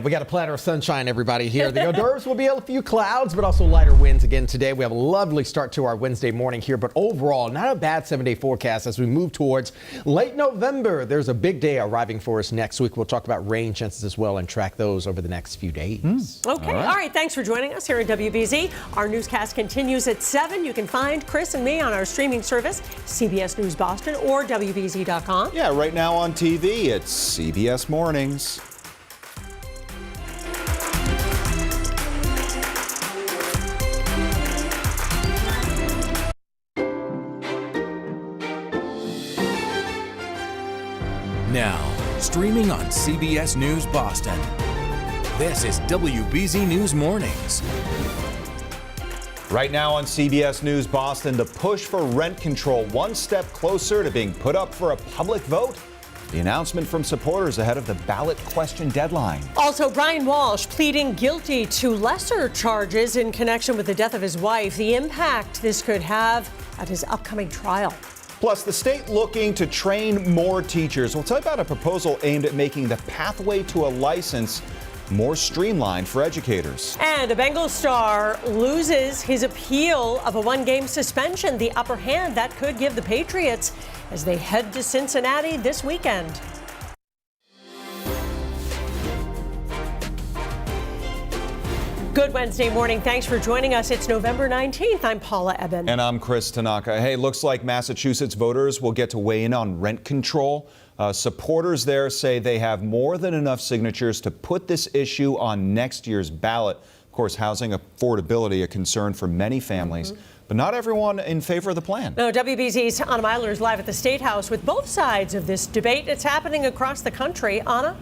we got a platter of sunshine, everybody, here. The hors d'oeuvres will be a few clouds, but also lighter winds again today. We have a lovely start to our Wednesday morning here, but overall, not a bad 7-day forecast as we move towards late November. There's a big day arriving for us next week. We'll talk about rain chances as well and track those over the next few days. Okay. All right. Thanks for joining us here at WBZ. Our newscast continues at 7. You can find Chris and me on our streaming service, CBS News Boston or WBZ.com. Yeah, right now on TV, it's CBS Mornings. Now, streaming on CBS News Boston. This is WBZ News Mornings. Right now on CBS News Boston, the push for rent control one step closer to being put up for a public vote. The announcement from supporters ahead of the ballot question deadline. Also, Brian Walsh pleading guilty to lesser charges in connection with the death of his wife. The impact this could have at his upcoming trial. Plus, the state looking to train more teachers. We'll tell you about a proposal aimed at making the pathway to a license more streamlined for educators. And a Bengals star loses his appeal of a one-game suspension. The upper hand that could give the Patriots as they head to Cincinnati this weekend. Good Wednesday morning. Thanks for joining us. It's November 19th. I'm Paula Eben. And I'm Chris Tanaka. Hey, looks like Massachusetts voters will get to weigh in on rent control. Supporters there say they have more than enough signatures to put this issue on next year's ballot. Of course, housing affordability a concern for many families, but not everyone in favor of the plan. No, WBZ's Anna Myler is live at the State House with both sides of this debate. It's happening across the country. Anna?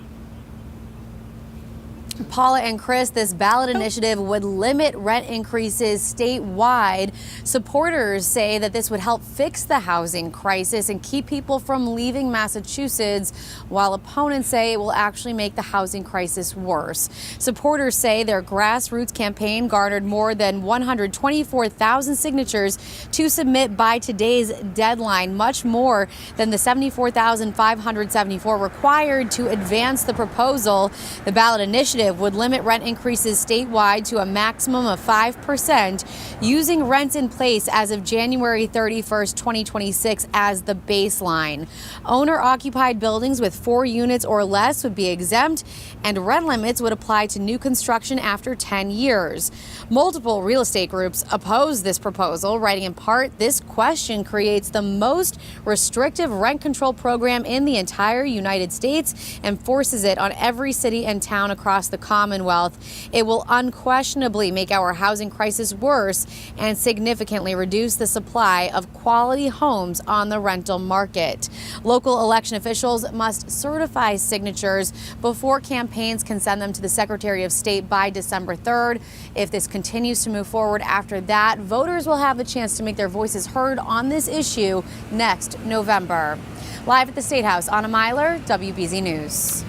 Paula and Chris, this ballot initiative would limit rent increases statewide. Supporters say that this would help fix the housing crisis and keep people from leaving Massachusetts, while opponents say it will actually make the housing crisis worse. Supporters say their grassroots campaign garnered more than 124,000 signatures to submit by today's deadline, much more than the 74,574 required to advance the proposal. The ballot initiative would limit rent increases statewide to a maximum of 5%, using rents in place as of January 31st, 2026 as the baseline. Owner-occupied buildings with 4 units or less would be exempt, and rent limits would apply to new construction after 10 years. Multiple real estate groups oppose this proposal, writing in part, this question creates the most restrictive rent control program in the entire United States and forces it on every city and town across the Commonwealth. It will unquestionably make our housing crisis worse and significantly reduce the supply of quality homes on the rental market. Local election officials must certify signatures before campaigns can send them to the Secretary of State by December 3rd. If this continues to move forward after that, voters will have a chance to make their voices heard on this issue next November. Live at the State House, Anna Myler, WBZ News.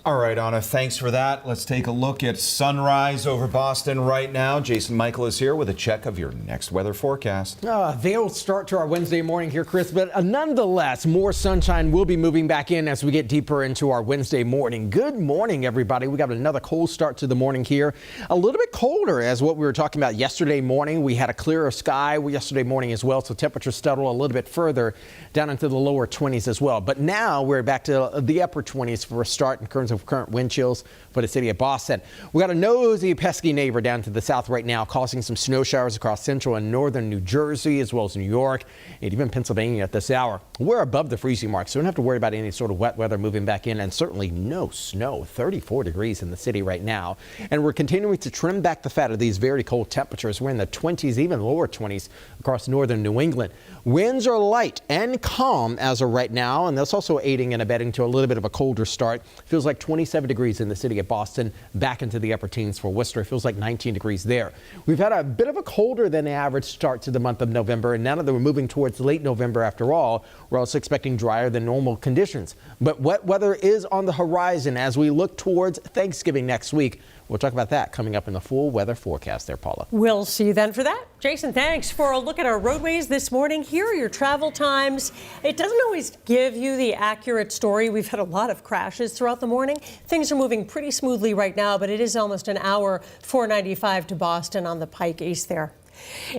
All right, Anna, thanks for that. Let's take a look at sunrise over Boston right now. Jason Michael is here with a check of your next weather forecast. Veiled start to our Wednesday morning here, Chris, but nonetheless, more sunshine will be moving back in as we get deeper into our Wednesday morning. Good morning, everybody. We got another cold start to the morning here. A little bit colder as what we were talking about yesterday morning. We had a clearer sky yesterday morning as well, so temperatures settle a little bit further down into the lower 20s as well. But now we're back to the upper 20s for a start in terms of current wind chills for the city of Boston. We got a nosy, pesky neighbor down to the south right now, causing some snow showers across central and northern New Jersey, as well as New York and even Pennsylvania at this hour. We're above the freezing mark, so we don't have to worry about any sort of wet weather moving back in, and certainly no snow. 34 degrees in the city right now. And we're continuing to trim back the fat of these very cold temperatures. We're in the 20s, even lower 20s across northern New England. Winds are light and calm as of right now, and that's also aiding and abetting to a little bit of a colder start. Feels like 27 degrees in the city of Boston, back into the upper teens for Worcester. It feels like 19 degrees there. We've had a bit of a colder than average start to the month of November, and now that we're moving towards late November after all, we're also expecting drier than normal conditions. But wet weather is on the horizon as we look towards Thanksgiving next week. We'll talk about that coming up in the full weather forecast there, Paula. We'll see you then for that. Jason, thanks for a look at our roadways this morning. Here are your travel times. It doesn't always give you the accurate story. We've had a lot of crashes throughout the morning. morning. Things are moving pretty smoothly right now, but it is almost an hour 495 to Boston on the Pike East there.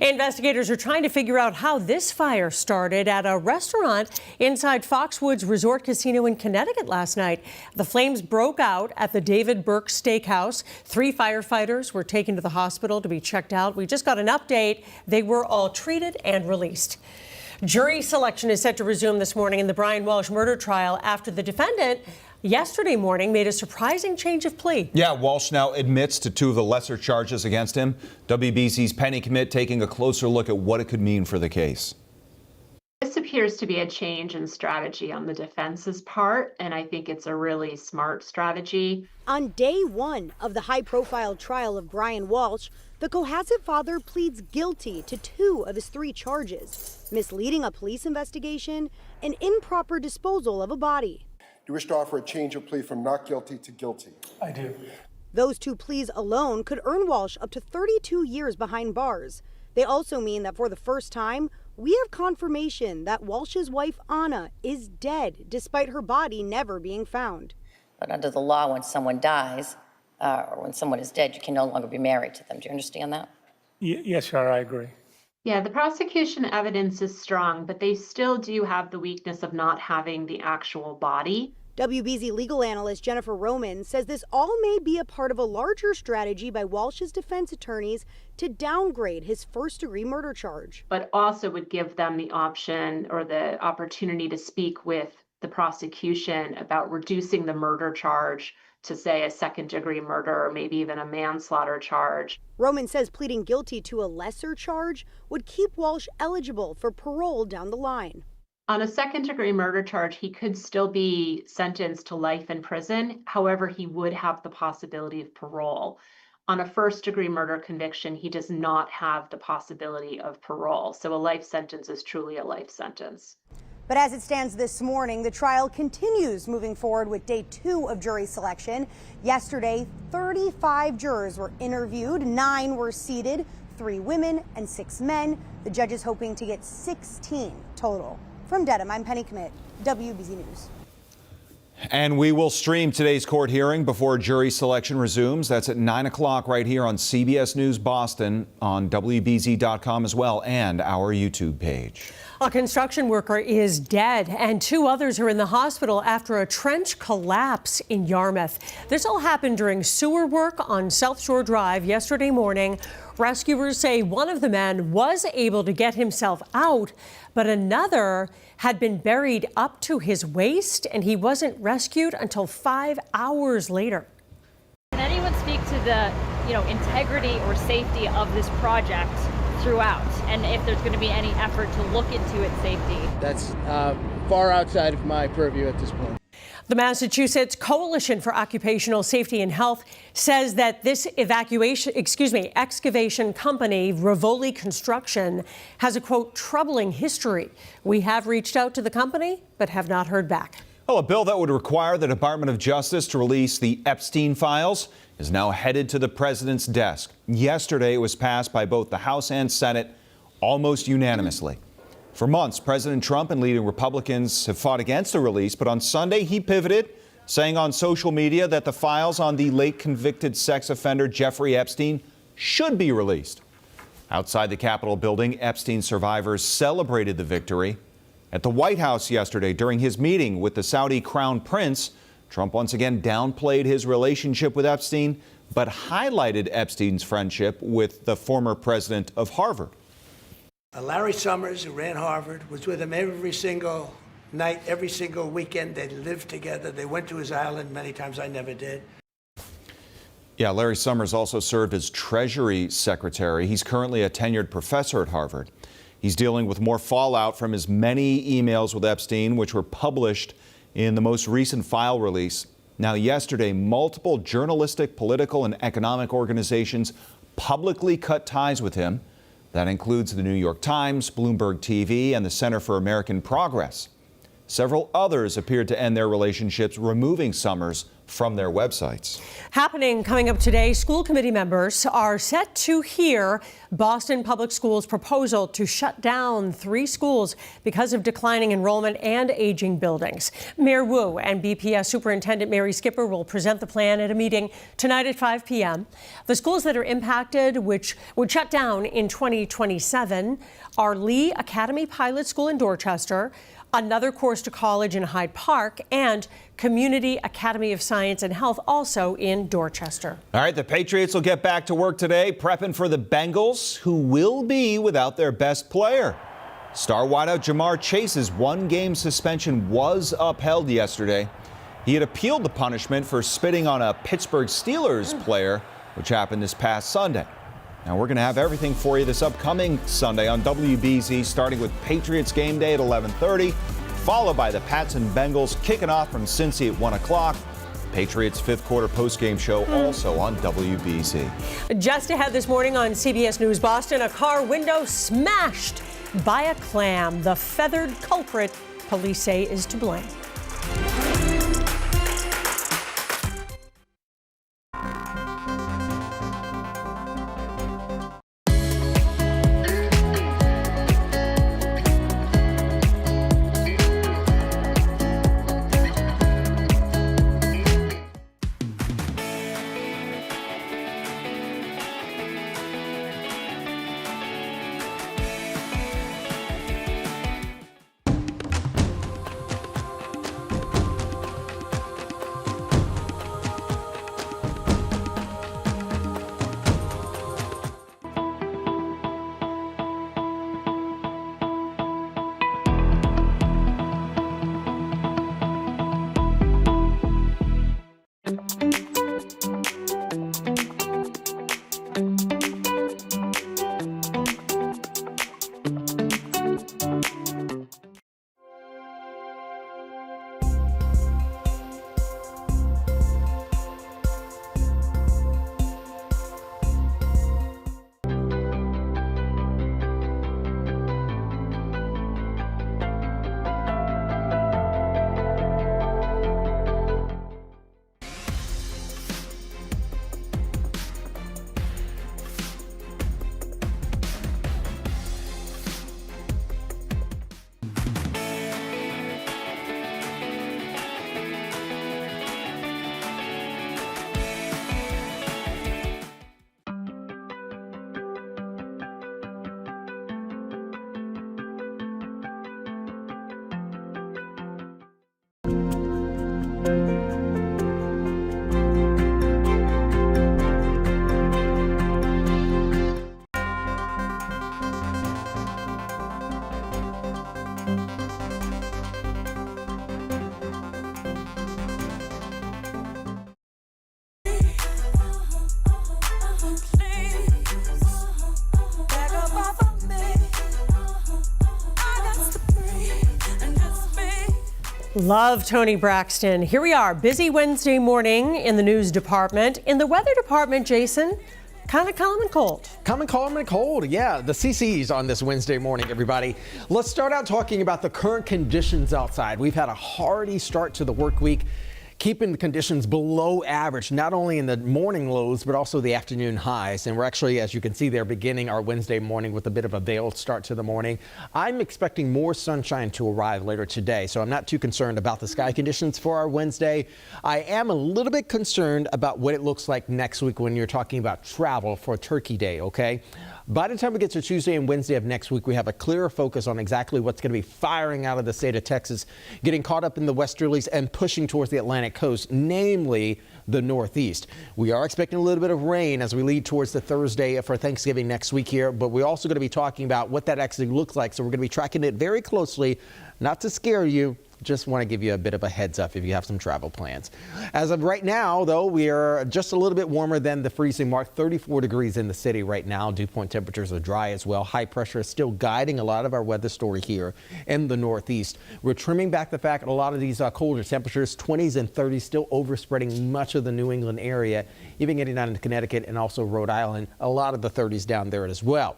Investigators are trying to figure out how this fire started at a restaurant inside Foxwoods Resort Casino in Connecticut last night. The flames broke out at the David Burke Steakhouse. 3 firefighters were taken to the hospital to be checked out. We just got an update. They were all treated and released. Jury selection is set to resume this morning in the Brian Walsh murder trial after the defendant yesterday morning made a surprising change of plea. Yeah, Walsh now admits to 2 of the lesser charges against him. WBZ's Penny Kmitt taking a closer look at what it could mean for the case. This appears to be a change in strategy on the defense's part, and I think it's a really smart strategy. On day 1 of the high-profile trial of Brian Walsh, the Cohasset father pleads guilty to 2 of his 3 charges: misleading a police investigation and improper disposal of a body. Do you wish to offer a change of plea from not guilty to guilty? I do. Those 2 pleas alone could earn Walsh up to 32 years behind bars. They also mean that for the first time, we have confirmation that Walsh's wife, Anna, is dead, despite her body never being found. But under the law, when someone dies, or when someone is dead, you can no longer be married to them. Do you understand that? Yes, sir, I agree. Yeah, the prosecution evidence is strong, but they still do have the weakness of not having the actual body. WBZ legal analyst Jennifer Roman says this all may be a part of a larger strategy by Walsh's defense attorneys to downgrade his first-degree murder charge. But also would give them the option or the opportunity to speak with the prosecution about reducing the murder charge to, say, a second-degree murder or maybe even a manslaughter charge. Roman says pleading guilty to a lesser charge would keep Walsh eligible for parole down the line. On a second-degree murder charge, he could still be sentenced to life in prison. However, he would have the possibility of parole. On a first-degree murder conviction, he does not have the possibility of parole. So a life sentence is truly a life sentence. But as it stands this morning, the trial continues moving forward with day 2 of jury selection. Yesterday, 35 jurors were interviewed, 9 were seated, 3 women and 6 men. The judges hoping to get 16 total. From Dedham, I'm Penny Kmitt, WBZ News. And we will stream today's court hearing before jury selection resumes. That's at 9 o'clock right here on CBS News Boston, on WBZ.com as well, and our YouTube page. A construction worker is dead and 2 others are in the hospital after a trench collapse in Yarmouth. This all happened during sewer work on South Shore Drive yesterday morning. Rescuers say one of the men was able to get himself out, but another had been buried up to his waist and he wasn't rescued until 5 hours later. Can anyone speak to the, integrity or safety of this project throughout, and if there's going to be any effort to look into its safety? That's far outside of my purview at this point. The Massachusetts Coalition for Occupational Safety and Health says that this excavation company, Rivoli Construction, has a, quote, troubling history. We have reached out to the company, but have not heard back. Well, a bill that would require the Department of Justice to release the Epstein files is now headed to the president's desk. Yesterday, it was passed by both the House and Senate almost unanimously. For months, President Trump and leading Republicans have fought against the release, but on Sunday he pivoted, saying on social media that the files on the late convicted sex offender Jeffrey Epstein should be released. Outside the Capitol building, Epstein survivors celebrated the victory. At the White House yesterday, during his meeting with the Saudi Crown Prince, Trump once again downplayed his relationship with Epstein, but highlighted Epstein's friendship with the former president of Harvard. Larry Summers, who ran Harvard, was with him every single night, every single weekend. They lived together. They went to his island many times. I never did. Yeah, Larry Summers also served as Treasury Secretary. He's currently a tenured professor at Harvard. He's dealing with more fallout from his many emails with Epstein, which were published in the most recent file release. Now, yesterday, multiple journalistic, political, and economic organizations publicly cut ties with him. That includes the New York Times, Bloomberg TV, and the Center for American Progress. Several others appeared to end their relationships, removing Summers from their websites. Happening coming up today, school committee members are set to hear Boston Public Schools' proposal to shut down 3 schools because of declining enrollment and aging buildings. Mayor Wu and BPS Superintendent Mary Skipper will present the plan at a meeting tonight at 5 p.m. The schools that are impacted, which would shut down in 2027, are Lee Academy Pilot School in Dorchester, another Corsta College in Hyde Park, and Community Academy of Science and Health, also in Dorchester. All right, the Patriots will get back to work today, prepping for the Bengals, who will be without their best player. Star wideout Jamar Chase's 1-game suspension was upheld yesterday. He had appealed the punishment for spitting on a Pittsburgh Steelers player, which happened this past Sunday. Now, we're going to have everything for you this upcoming Sunday on WBZ, starting with Patriots game day at 11:30, followed by the Pats and Bengals kicking off from Cincy at 1 o'clock. Patriots' 5th quarter postgame show also on WBZ. Just ahead this morning on CBS News Boston, a car window smashed by a clam. The feathered culprit, police say, is to blame. Love Tony Braxton. Here we are, busy Wednesday morning in the news department. In the weather department, Jason, kind of calm and cold. Calm and cold, yeah. The CC's on this Wednesday morning, everybody. Let's start out talking about the current conditions outside. We've had a hearty start to the work week, keeping the conditions below average, not only in the morning lows, but also the afternoon highs. And we're actually, as you can see there, beginning our Wednesday morning with a bit of a veiled start to the morning. I'm expecting more sunshine to arrive later today, so I'm not too concerned about the sky conditions for our Wednesday. I am a little bit concerned about what it looks like next week when you're talking about travel for Turkey Day, okay? By the time we get to Tuesday and Wednesday of next week, we have a clearer focus on exactly what's going to be firing out of the state of Texas, getting caught up in the westerlies and pushing towards the Atlantic coast, namely the Northeast. We are expecting a little bit of rain as we lead towards the Thursday for Thanksgiving next week here, but we're also going to be talking about what that actually looks like. So we're going to be tracking it very closely, not to scare you. Just want to give you a bit of a heads up if you have some travel plans. As of right now, though, we are just a little bit warmer than the freezing mark, 34 degrees in the city right now. Dew point temperatures are dry as well. High pressure is still guiding a lot of our weather story here in the Northeast. We're trimming back the fact that a lot of these colder temperatures, 20s and 30s, still overspreading much of the New England area, even getting down into Connecticut and also Rhode Island. A lot of the 30s down there as well.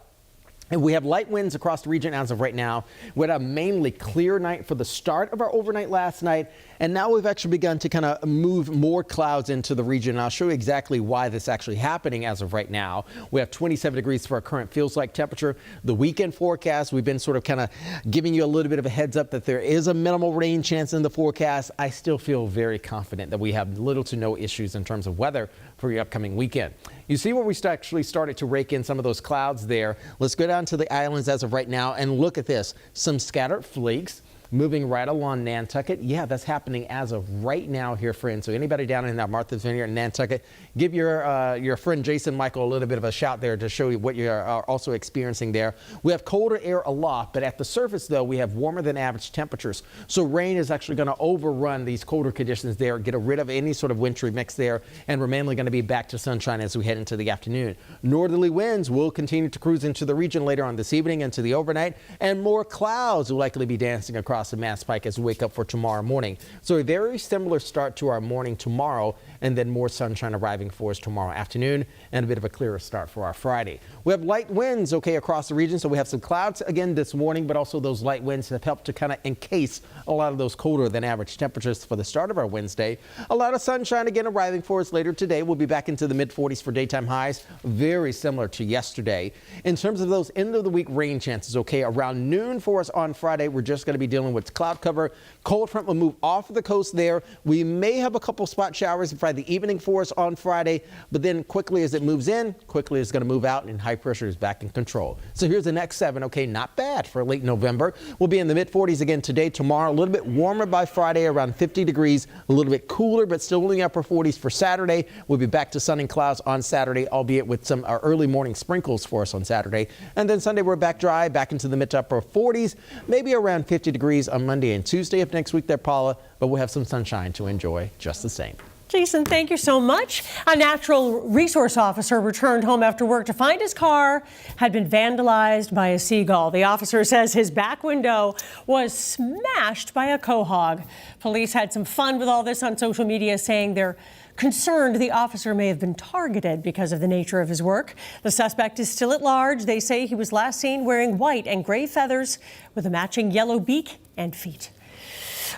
And we have light winds across the region as of right now. We had a mainly clear night for the start of our overnight last night. And now we've actually begun to kind of move more clouds into the region. I'll show you exactly why this is actually happening as of right now. We have 27 degrees for our current feels like temperature. The weekend forecast, we've been sort of kind of giving you a little bit of a heads up that there is a minimal rain chance in the forecast. I still feel very confident that we have little to no issues in terms of weather for your upcoming weekend. You see where we actually started to rake in some of those clouds there. Let's go down to the islands as of right now and look at this. Some scattered flakes moving right along Nantucket. Yeah, that's happening as of right now here, friends. So anybody down in that Martha's Vineyard in Nantucket, give your friend Jason Michael a little bit of a shout there to show you what you are also experiencing there. We have colder air aloft, but at the surface, though, we have warmer than average temperatures. So rain is actually going to overrun these colder conditions there, get rid of any sort of wintry mix there, and we're mainly going to be back to sunshine as we head into the afternoon. Northerly winds will continue to cruise into the region later on this evening into the overnight, and more clouds will likely be dancing across the Mass Pike as we wake up for tomorrow morning. So a very similar start to our morning tomorrow, and then more sunshine arriving for us tomorrow afternoon, and a bit of a clearer start for our Friday. We have light winds, across the region. So we have some clouds again this morning, but also those light winds have helped to kind of encase a lot of those colder than average temperatures for the start of our Wednesday. A lot of sunshine again arriving for us later today. We'll be back into the mid-40s for daytime highs, very similar to yesterday. In terms of those end of the week rain chances, around noon for us on Friday, we're just going to be dealing with cloud cover. Cold front will move off of the coast there. We may have a couple spot showers by the evening for us on Friday, but then quickly as it moves in, quickly it's going to move out and high pressure is back in control. So here's the next 7. Not bad for late November. We'll be in the mid-40s again today, tomorrow. A little bit warmer by Friday, around 50 degrees. A little bit cooler, but still in the upper 40s for Saturday. We'll be back to sun and clouds on Saturday, albeit with some early morning sprinkles for us on Saturday. And then Sunday we're back dry, back into the mid to upper 40s, maybe around 50 degrees on Monday and Tuesday of next week there, Paula, but we'll have some sunshine to enjoy just the same. Jason, thank you so much. A natural resource officer returned home after work to find his car had been vandalized by a seagull. The officer says his back window was smashed by a quahog. Police had some fun with all this on social media, saying they're concerned the officer may have been targeted because of the nature of his work. The suspect is still at large. They say he was last seen wearing white and gray feathers with a matching yellow beak and feet.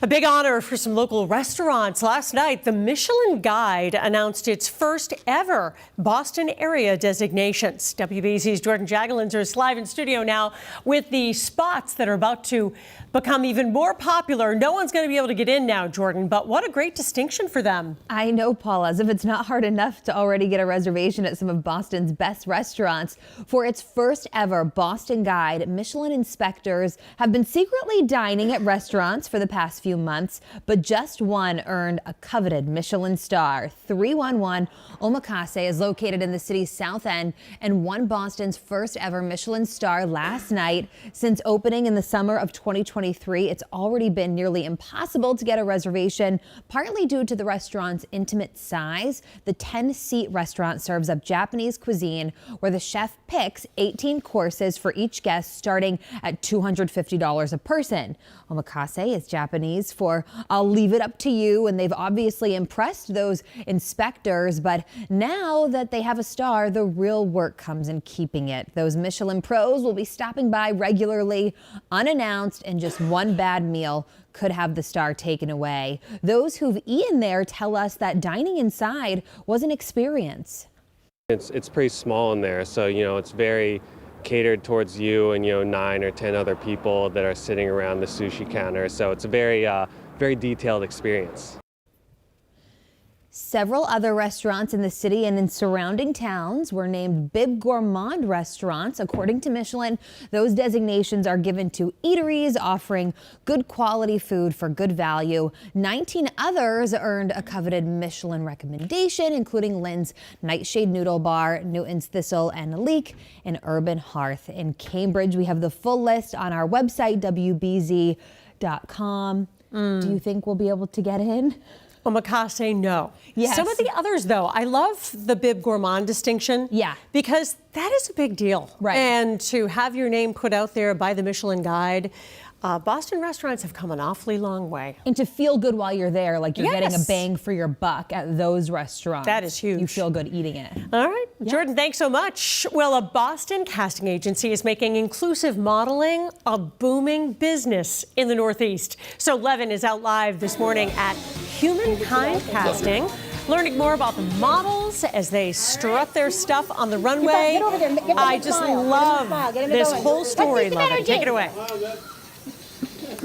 A big honor for some local restaurants. Last night, the Michelin Guide announced its first ever Boston area designations. WBZ's Jordan Jagalinzer is live in studio now with the spots that are about to become even more popular. No one's going to be able to get in now, Jordan, but what a great distinction for them. I know, Paula, as if it's not hard enough to already get a reservation at some of Boston's best restaurants. For its first ever Boston Guide, Michelin inspectors have been secretly dining at restaurants for the past few months, but just one earned a coveted Michelin star. 311 Omakase is located in the city's south end and won Boston's first ever Michelin star last night. Since opening in the summer of 2023, it's already been nearly impossible to get a reservation, partly due to the restaurant's intimate size. The 10-seat restaurant serves up Japanese cuisine, where the chef picks 18 courses for each guest, starting at $250 a person. Omakase is Japanese for "I'll leave it up to you," and they've obviously impressed those inspectors. But now that they have a star, the real work comes in keeping it. Those Michelin pros will be stopping by regularly, unannounced, and just one bad meal could have the star taken away. Those who've eaten there tell us that dining inside was an experience. It's pretty small in there, so it's very catered towards you and 9 or 10 other people that are sitting around the sushi counter. So it's a very detailed experience. Several other restaurants in the city and in surrounding towns were named Bib Gourmand restaurants. According to Michelin, those designations are given to eateries offering good quality food for good value. 19 others earned a coveted Michelin recommendation, including Lynn's Nightshade Noodle Bar, Newton's Thistle and Leek, and Urban Hearth in Cambridge. We have the full list on our website, WBZ.com. Do you think we'll be able to get in? Omakase, no. Yes. Some of the others, though, I love the Bib Gourmand distinction. Yeah. Because that is a big deal. Right. And to have your name put out there by the Michelin Guide, Boston restaurants have come an awfully long way. And to feel good while you're there, like you're getting a Yes. bang for your buck at those restaurants. That is huge. You feel good eating it. All right, Jordan, thanks so much. Well, a Boston casting agency is making inclusive modeling a booming business in the Northeast. So Levin is out live this morning at Humankind Casting, learning more about the models as they strut their stuff on the runway. I just love this whole story, Levin. Take it away.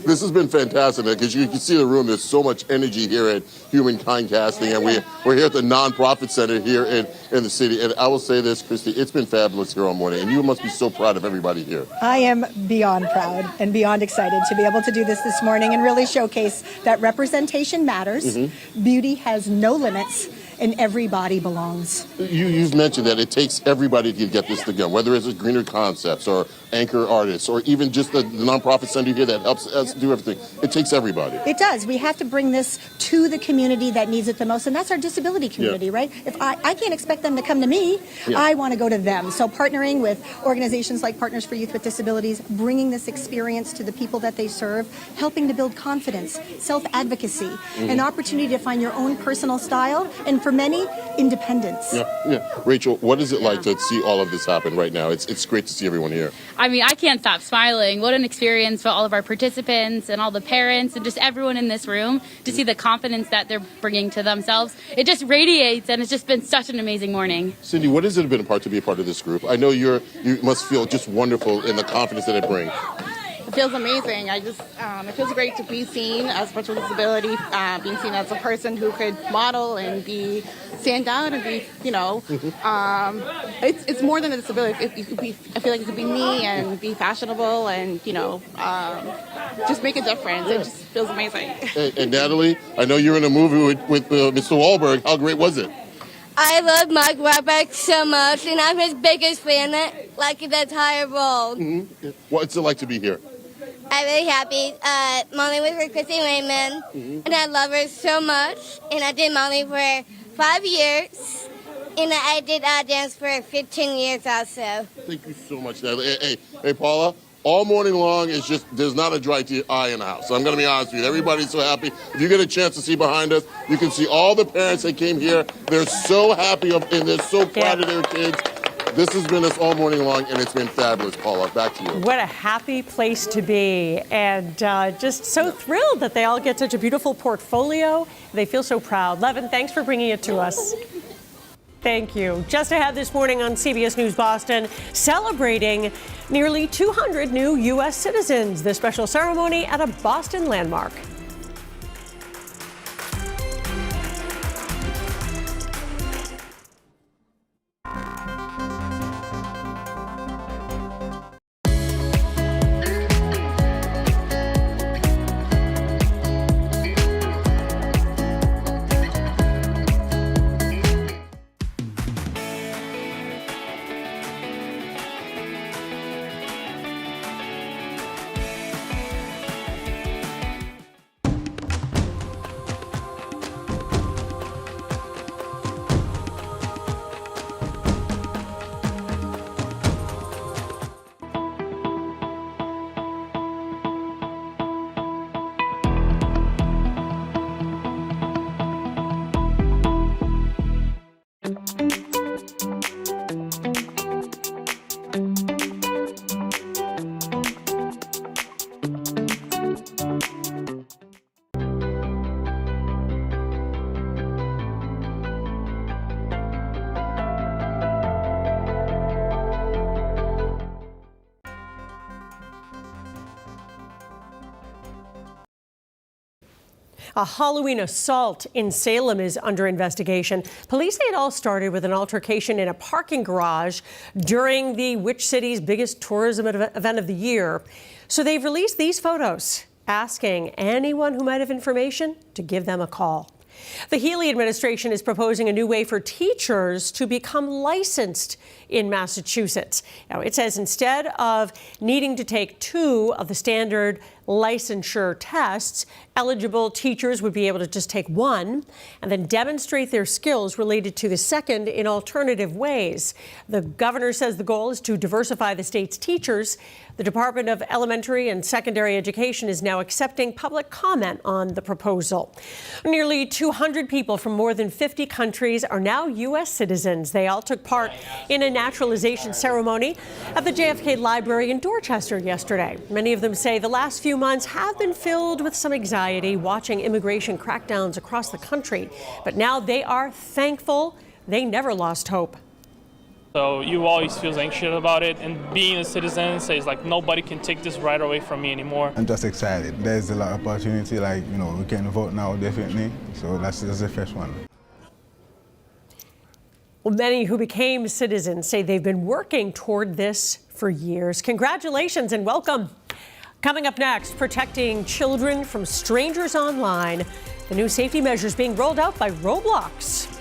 This has been fantastic because you can see the room. There's so much energy here at Humankind Casting, and we're here at the nonprofit center here in the city. And I will say this, Christy, it's been fabulous here all morning, and you must be so proud of everybody here. I am beyond proud and beyond excited to be able to do this morning and really showcase that representation matters. Beauty has no limits, and everybody belongs. You've mentioned that it takes everybody to get this together, whether it's Greener Concepts or anchor artists or even just the nonprofit center here that helps us do everything. It takes everybody. It does. We have to bring this to the community that needs it the most, and that's our disability community, right? If I can't expect them to come to me, I want to go to them. So partnering with organizations like Partners for Youth with Disabilities, bringing this experience to the people that they serve, helping to build confidence, self-advocacy, an opportunity to find your own personal style, and for many, independence. Rachel, what is it like to see all of this happen right now? It's great to see everyone here. I mean, I can't stop smiling. What an experience for all of our participants and all the parents and just everyone in this room to see the confidence that they're bringing to themselves. It just radiates, and it's just been such an amazing morning. Cindy, what has it been to be a part of this group? I know you must feel just wonderful in the confidence that it brings. It feels amazing. It feels great to be seen as a person with disability, being seen as a person who could model and stand out and be, it's more than a disability. I feel like it could be me and be fashionable and, just make a difference. It just feels amazing. And Natalie, I know you're in a movie with Mr. Wahlberg. How great was it? I love Mark Wahlberg so much, and I'm his biggest fan, like the entire world. What's it like to be here? I'm really happy. Modeling with Chrissy Raymond, and I love her so much. And I did modeling for 5 years, and I did dance for 15 years also. Thank you so much, Natalie. Hey, Paula. All morning long, it's just, there's not a dry eye in the house. So I'm going to be honest with you. Everybody's so happy. If you get a chance to see behind us, you can see all the parents that came here. They're so happy and they're so proud of their kids. This has been us all morning long, and it's been fabulous, Paula. Back to you. What a happy place to be, and just so thrilled that they all get such a beautiful portfolio. They feel so proud. Levin, thanks for bringing it to us. Thank you. Just ahead this morning on CBS News Boston, celebrating nearly 200 new U.S. citizens. The special ceremony at a Boston landmark. A Halloween assault in Salem is under investigation. Police say it all started with an altercation in a parking garage during the which city's biggest tourism event of the year. So they've released these photos, asking anyone who might have information to give them a call. The Healy administration is proposing a new way for teachers to become licensed in Massachusetts. Now, it says instead of needing to take 2 of the standard licensure tests. Eligible teachers would be able to just take one and then demonstrate their skills related to the second in alternative ways. The governor says the goal is to diversify the state's teachers. The Department of Elementary and Secondary Education is now accepting public comment on the proposal. Nearly 200 people from more than 50 countries are now U.S. citizens. They all took part in a naturalization ceremony at the JFK Library in Dorchester yesterday. Many of them say the last few months have been filled with some anxiety watching immigration crackdowns across the country. But now they are thankful they never lost hope. So you always feel anxious about it, and being a citizen says like nobody can take this right away from me anymore. I'm just excited. There's a lot of opportunity, like, you know, we can vote now definitely. So that's the first one. Well, many who became citizens say they've been working toward this for years. Congratulations and welcome. Coming up next, protecting children from strangers online. The new safety measures being rolled out by Roblox.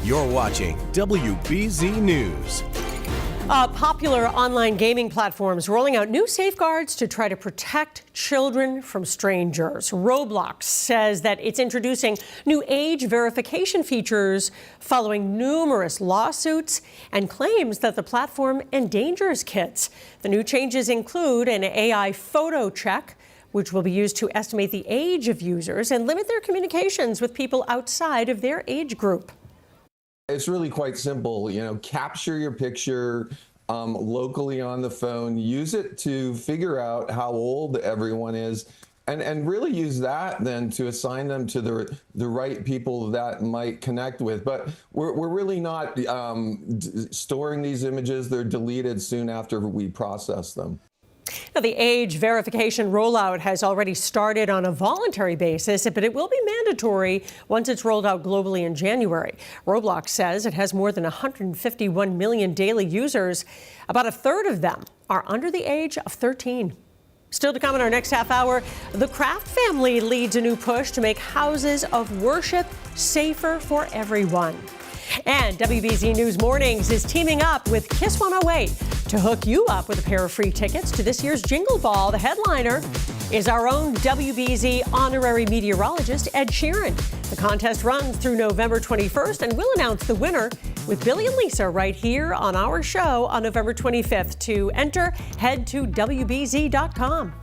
You're watching WBZ News. Popular online gaming platforms rolling out new safeguards to try to protect children from strangers. Roblox says that it's introducing new age verification features following numerous lawsuits and claims that the platform endangers kids. The new changes include an AI photo check, which will be used to estimate the age of users and limit their communications with people outside of their age group. It's really quite simple. You know, capture your picture locally on the phone, use it to figure out how old everyone is, and really use that then to assign them to the right people that might connect with. But we're really not storing these images. They're deleted soon after we process them. Now, the age verification rollout has already started on a voluntary basis, but it will be mandatory once it's rolled out globally in January. Roblox says it has more than 151 million daily users. About a third of them are under the age of 13. Still to come in our next half hour, the Kraft family leads a new push to make houses of worship safer for everyone. And WBZ News Mornings is teaming up with Kiss 108 to hook you up with a pair of free tickets to this year's Jingle Ball. The headliner is our own WBZ honorary meteorologist, Ed Sheeran. The contest runs through November 21st, and we'll announce the winner with Billy and Lisa right here on our show on November 25th. To enter, head to WBZ.com.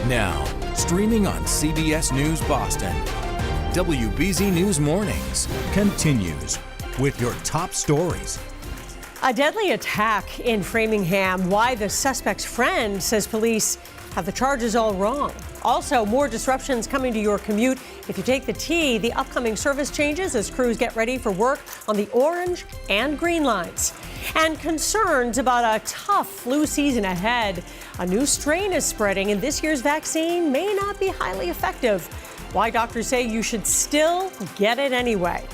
Now, streaming on CBS News Boston, WBZ News Mornings continues with your top stories. A deadly attack in Framingham. Why the suspect's friend says police have the charges all wrong. Also, more disruptions coming to your commute. If you take the T, the upcoming service changes as crews get ready for work on the orange and green lines. And concerns about a tough flu season ahead. A new strain is spreading, and this year's vaccine may not be highly effective. Why doctors say you should still get it anyway.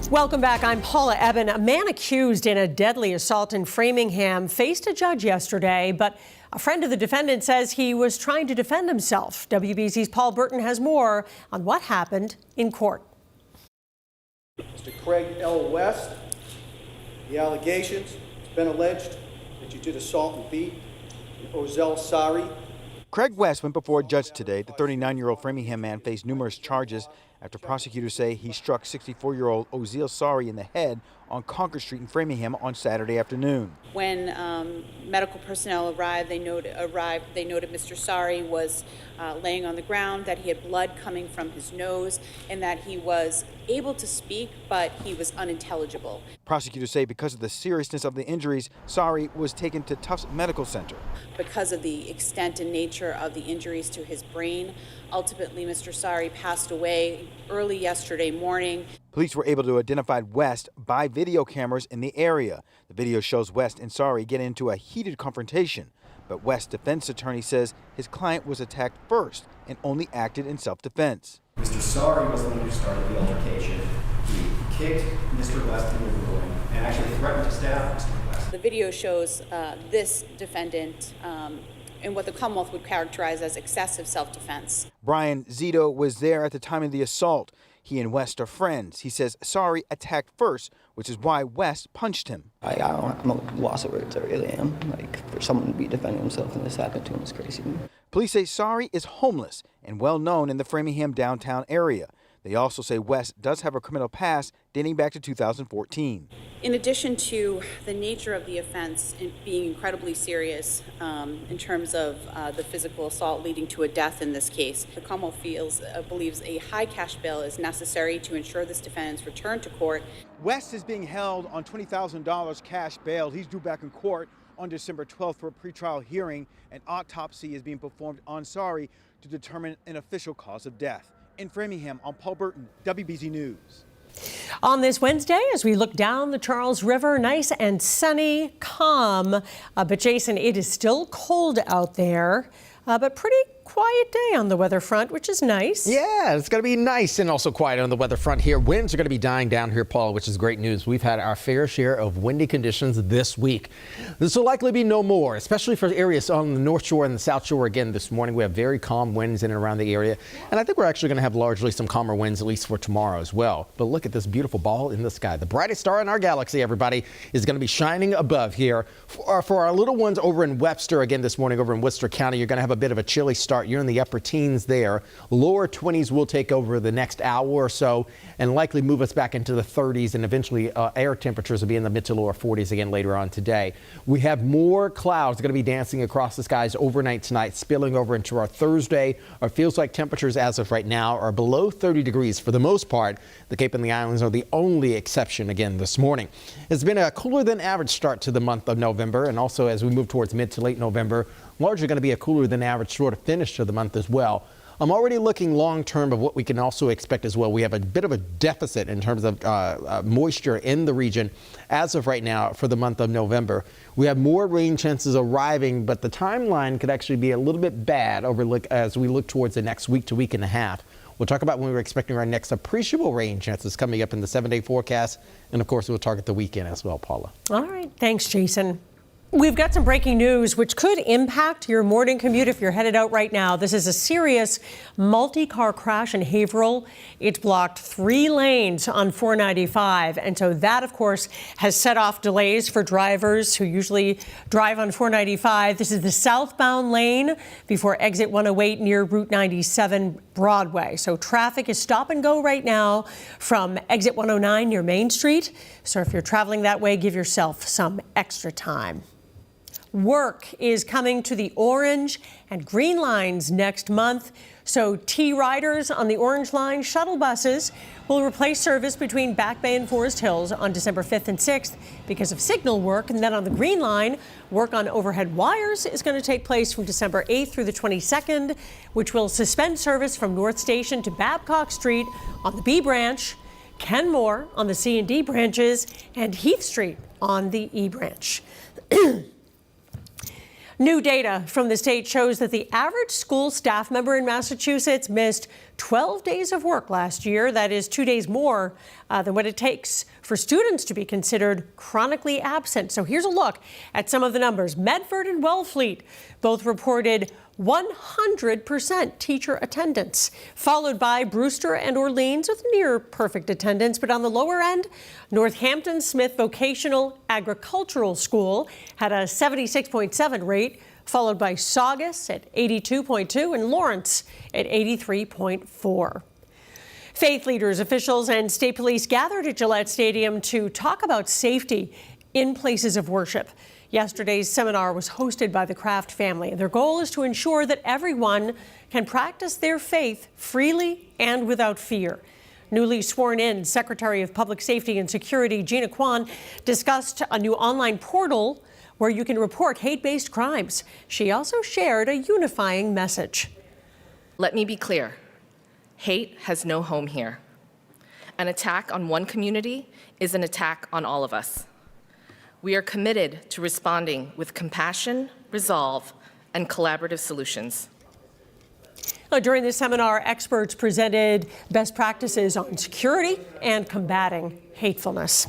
Welcome back. I'm Paula Eben. A man accused in a deadly assault in Framingham faced a judge yesterday, but a friend of the defendant says he was trying to defend himself. WBZ's Paul Burton has more on what happened in court. Mr. Craig L. West, the allegations, it's been alleged that you did assault and beat Ozell Sari. Craig West went before a judge today. The 39-year-old Framingham man faced numerous charges after prosecutors say he struck 64-year-old Ozell Sari in the head on Concord Street in Framingham on Saturday afternoon. When medical personnel arrived, they noted Mr. Sari was laying on the ground, that he had blood coming from his nose, and that he was able to speak, but he was unintelligible. Prosecutors say because of the seriousness of the injuries, Sari was taken to Tufts Medical Center. Because of the extent and nature of the injuries to his brain, ultimately Mr. Sari passed away early yesterday morning. Police were able to identify West by video cameras in the area. The video shows West and Sari get into a heated confrontation, but West's defense attorney says his client was attacked first and only acted in self-defense. Mr. Sari was the one who started the altercation. He kicked Mr. West in the groin and actually threatened to stab Mr. West. The video shows this defendant in what the Commonwealth would characterize as excessive self-defense. Brian Zito was there at the time of the assault. He and West are friends. He says Sari attacked first, which is why West punched him. I'm a loss of words, I really am. For someone to be defending himself and this happened to him is crazy. Police say Sari is homeless and well known in the Framingham downtown area. They also say West does have a criminal past dating back to 2014. In addition to the nature of the offense being incredibly serious in terms of the physical assault leading to a death in this case, the Commonwealth believes a high cash bail is necessary to ensure this defendant's return to court. West is being held on $20,000 cash bail. He's due back in court on December 12th for a pretrial hearing. An autopsy is being performed on Sari to determine an official cause of death. In Framingham, I'm Paul Burton, WBZ News. On this Wednesday, as we look down the Charles River, nice and sunny, calm. But Jason, it is still cold out there, but pretty quiet day on the weather front, which is nice. Yeah, it's going to be nice and also quiet on the weather front here. Winds are going to be dying down here, Paul, which is great news. We've had our fair share of windy conditions this week. This will likely be no more, especially for areas on the North Shore and the South Shore. Again, this morning we have very calm winds in and around the area. And I think we're actually going to have largely some calmer winds, at least for tomorrow as well. But look at this beautiful ball in the sky. The brightest star in our galaxy, everybody, is going to be shining above here. For our little ones over in Webster, again this morning over in Worcester County, you're going to have a bit of a chilly start. You're in the upper teens there. Lower 20s will take over the next hour or so and likely move us back into the 30s, and eventually air temperatures will be in the mid to lower 40s again later on today. We have more clouds going to be dancing across the skies overnight tonight, spilling over into our Thursday. It feels like temperatures as of right now are below 30 degrees for the most part. The Cape and the Islands are the only exception again this morning. It's been a cooler than average start to the month of November, and also as we move towards mid to late November, largely going to be a cooler than average sort of finish to the month as well. I'm already looking long term of what we can also expect as well. We have a bit of a deficit in terms of moisture in the region as of right now for the month of November. We have more rain chances arriving, but the timeline could actually be a little bit bad as we look towards the next week to week and a half. We'll talk about when we're expecting our next appreciable rain chances coming up in the 7-day forecast. And of course, we'll target the weekend as well, Paula. All right. Thanks, Jason. We've got some breaking news which could impact your morning commute if you're headed out right now. This is a serious multi-car crash in Haverhill. It's blocked 3 lanes on 495. And so that, of course, has set off delays for drivers who usually drive on 495. This is the southbound lane before exit 108 near Route 97 Broadway. So traffic is stop and go right now from exit 109 near Main Street. So if you're traveling that way, give yourself some extra time. Work is coming to the orange and green lines next month. So T-Riders on the Orange Line shuttle buses will replace service between Back Bay and Forest Hills on December 5th and 6th because of signal work. And then on the Green Line, work on overhead wires is going to take place from December 8th through the 22nd, which will suspend service from North Station to Babcock Street on the B branch, Kenmore on the C and D branches, and Heath Street on the E branch. New data from the state shows that the average school staff member in Massachusetts missed 12 days of work last year. That is 2 days more than what it takes for students to be considered chronically absent. So here's a look at some of the numbers. Medford and Wellfleet both reported 100% teacher attendance, followed by Brewster and Orleans with near perfect attendance. But on the lower end, Northampton Smith Vocational Agricultural School had a 76.7 rate, followed by Saugus at 82.2 and Lawrence at 83.4. Faith leaders, officials, and state police gathered at Gillette Stadium to talk about safety in places of worship. Yesterday's seminar was hosted by the Kraft family. Their goal is to ensure that everyone can practice their faith freely and without fear. Newly sworn in Secretary of Public Safety and Security Gina Kwan discussed a new online portal where you can report hate-based crimes. She also shared a unifying message. Let me be clear. Hate has no home here. An attack on one community is an attack on all of us. We are committed to responding with compassion, resolve, and collaborative solutions. During the seminar, experts presented best practices on security and combating hatefulness.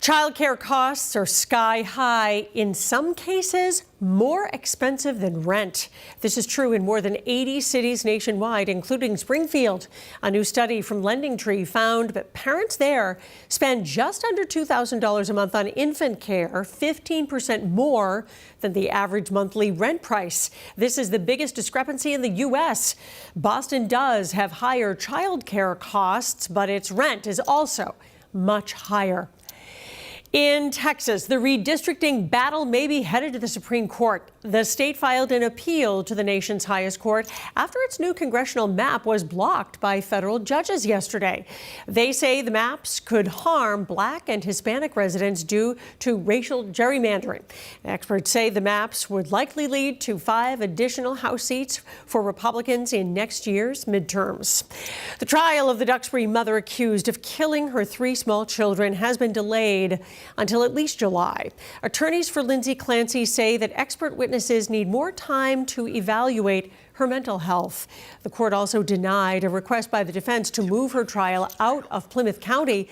Childcare costs are sky high, in some cases more expensive than rent. This is true in more than 80 cities nationwide, including Springfield. A new study from LendingTree found that parents there spend just under $2,000 a month on infant care, 15% more than the average monthly rent price. This is the biggest discrepancy in the U.S. Boston does have higher childcare costs, but its rent is also much higher. In Texas, the redistricting battle may be headed to the Supreme Court. The state filed an appeal to the nation's highest court after its new congressional map was blocked by federal judges yesterday. They say the maps could harm Black and Hispanic residents due to racial gerrymandering. Experts say the maps would likely lead to 5 additional House seats for Republicans in next year's midterms. The trial of the Duxbury mother accused of killing her 3 small children has been delayed until at least July. Attorneys for Lindsay Clancy say that expert witnesses need more time to evaluate her mental health. The court also denied a request by the defense to move her trial out of Plymouth County.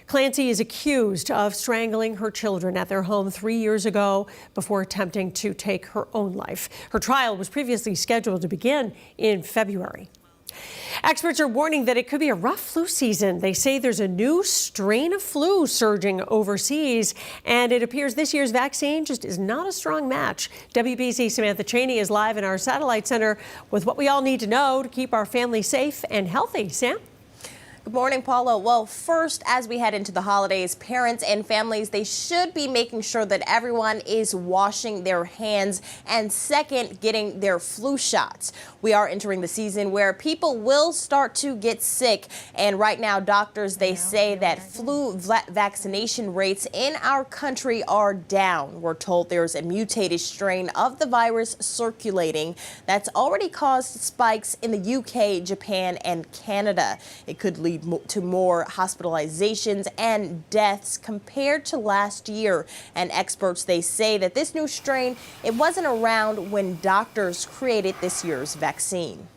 Clancy is accused of strangling her children at their home 3 years ago before attempting to take her own life. Her trial was previously scheduled to begin in February. Experts are warning that it could be a rough flu season. They say there's a new strain of flu surging overseas, and it appears this year's vaccine just is not a strong match. WBZ Samantha Cheney is live in our satellite center with what we all need to know to keep our family safe and healthy. Sam? Good morning, Paula. Well, first, as we head into the holidays, parents and families, they should be making sure that everyone is washing their hands, and second, getting their flu shots. We are entering the season where people will start to get sick, and right now, doctors, they say that flu vaccination rates in our country are down. We're told there's a mutated strain of the virus circulating that's already caused spikes in the UK, Japan, and Canada. It could lead to more hospitalizations and deaths compared to last year. And experts, they say that this new strain, it wasn't around when doctors created this year's vaccine.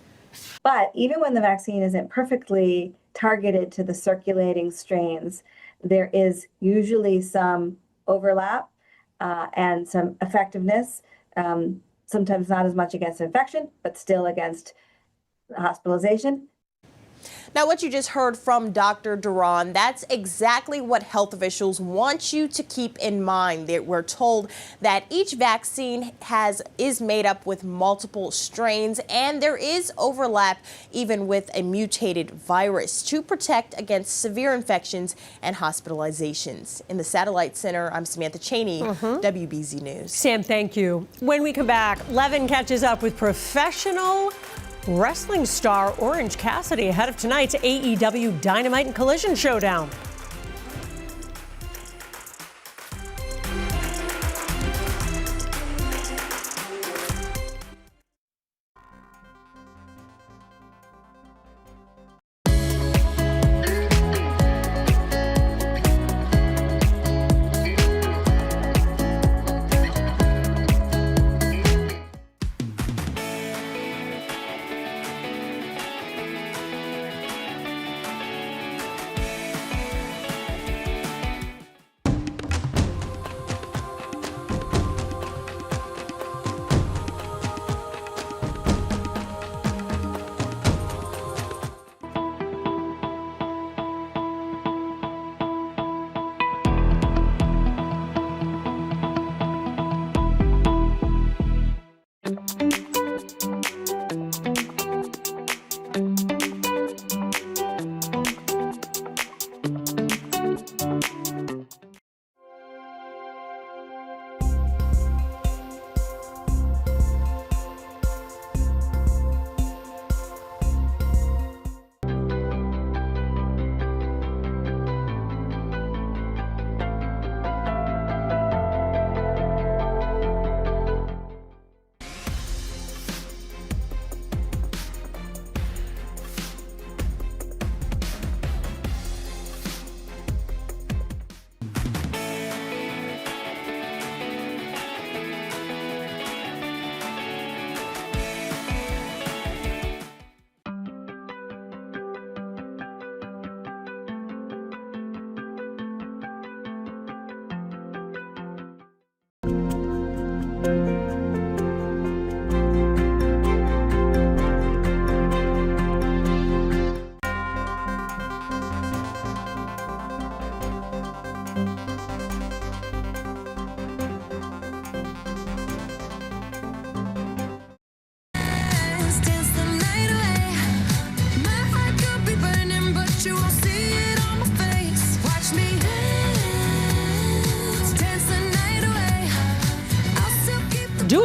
But even when the vaccine isn't perfectly targeted to the circulating strains, there is usually some overlap and some effectiveness, sometimes not as much against infection, but still against hospitalization. Now, what you just heard from Dr. Duran, that's exactly what health officials want you to keep in mind. We're told that each vaccine is made up with multiple strains, and there is overlap even with a mutated virus to protect against severe infections and hospitalizations. In the Satellite Center, I'm Samantha Cheney, WBZ News. Sam, thank you. When we come back, Levin catches up with professional wrestling star Orange Cassidy ahead of tonight's AEW Dynamite and Collision Showdown.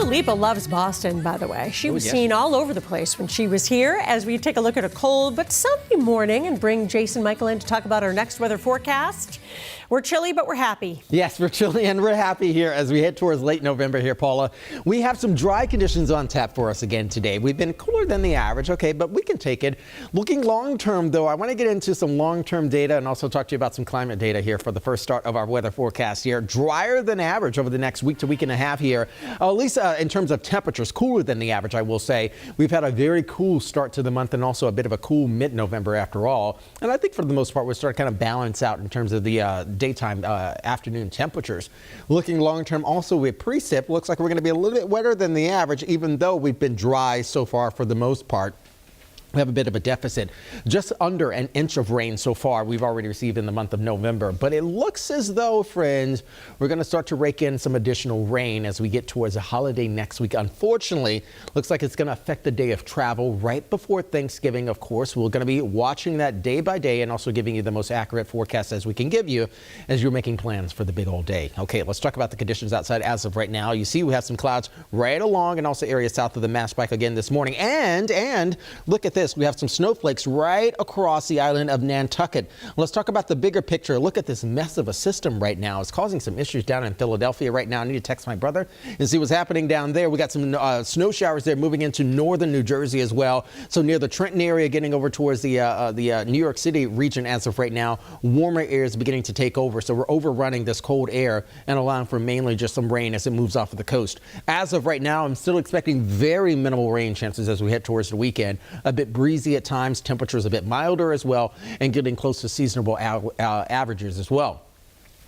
Lipa loves Boston, by the way. She was yes. seen all over the place when she was here. As we take a look at a cold but sunny morning and bring Jason Michelin to talk about our next weather forecast. We're chilly, but we're happy. Yes, we're chilly and we're happy here as we head towards late November here, Paula. We have some dry conditions on tap for us again today. We've been cooler than the average, okay, but we can take it. Looking long term, though, I want to get into some long-term data and also talk to you about some climate data here for the first start of our weather forecast here. Drier than average over the next week to week and a half here, at least in terms of temperatures, cooler than the average, I will say. We've had a very cool start to the month and also a bit of a cool mid-November after all. And I think for the most part, we're starting to kind of balance out in terms of the daytime afternoon temperatures. Looking long term also with precip, looks like we're going to be a little bit wetter than the average, even though we've been dry so far for the most part. We have a bit of a deficit, just under an inch of rain so far we've already received in the month of November. But it looks as though, friends, we're going to start to rake in some additional rain as we get towards the holiday next week. Unfortunately, looks like it's going to affect the day of travel right before Thanksgiving. Of course, we're going to be watching that day by day and also giving you the most accurate forecast as we can give you as you're making plans for the big old day. Okay, let's talk about the conditions outside as of right now. You see we have some clouds right along and also areas south of the Mass Pike again this morning. And look at this. We have some snowflakes right across the island of Nantucket. Let's talk about the bigger picture. Look at this mess of a system right now. It's causing some issues down in Philadelphia right now. I need to text my brother and see what's happening down there. We got some snow showers there moving into northern New Jersey as well. So near the Trenton area, getting over towards the New York City region as of right now. Warmer air is beginning to take over. So we're overrunning this cold air and allowing for mainly just some rain as it moves off of the coast. As of right now, I'm still expecting very minimal rain chances as we head towards the weekend. A bit breezy at times, temperatures a bit milder as well, and getting close to seasonable averages as well.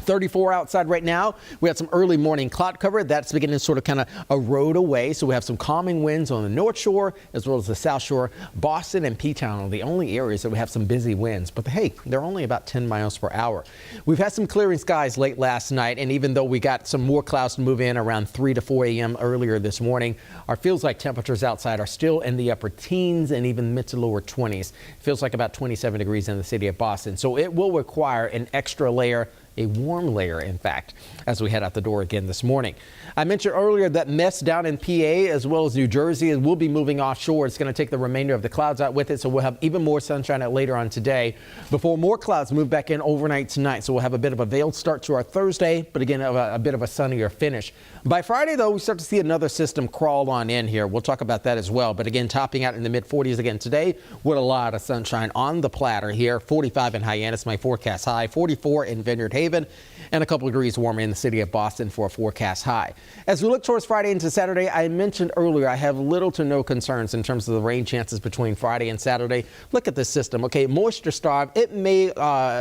34 outside right now. We had some early morning cloud cover. That's beginning to sort of kind of erode away. So we have some calming winds on the North Shore as well as the South Shore. Boston and P-Town are the only areas that we have some busy winds. But hey, they're only about 10 miles per hour. We've had some clearing skies late last night. And even though we got some more clouds to move in around 3 to 4 a.m. earlier this morning, our feels like temperatures outside are still in the upper teens and even mid to lower 20s. Feels like about 27 degrees in the city of Boston. So it will require an extra layer, a warm layer, in fact, as we head out the door again this morning. I mentioned earlier that mess down in PA as well as New Jersey will be moving offshore. It's going to take the remainder of the clouds out with it, so we'll have even more sunshine out later on today before more clouds move back in overnight tonight. So we'll have a bit of a veiled start to our Thursday, but again, a bit of a sunnier finish. By Friday, though, we start to see another system crawl on in here. We'll talk about that as well. But again, topping out in the mid-40s again today with a lot of sunshine on the platter here. 45 in Hyannis, my forecast high. 44 in Vineyard Haven, and a couple of degrees warmer in the city of Boston for a forecast high. As we look towards Friday into Saturday, I mentioned earlier I have little to no concerns in terms of the rain chances between Friday and Saturday. Look at this system. Okay, moisture starved. It may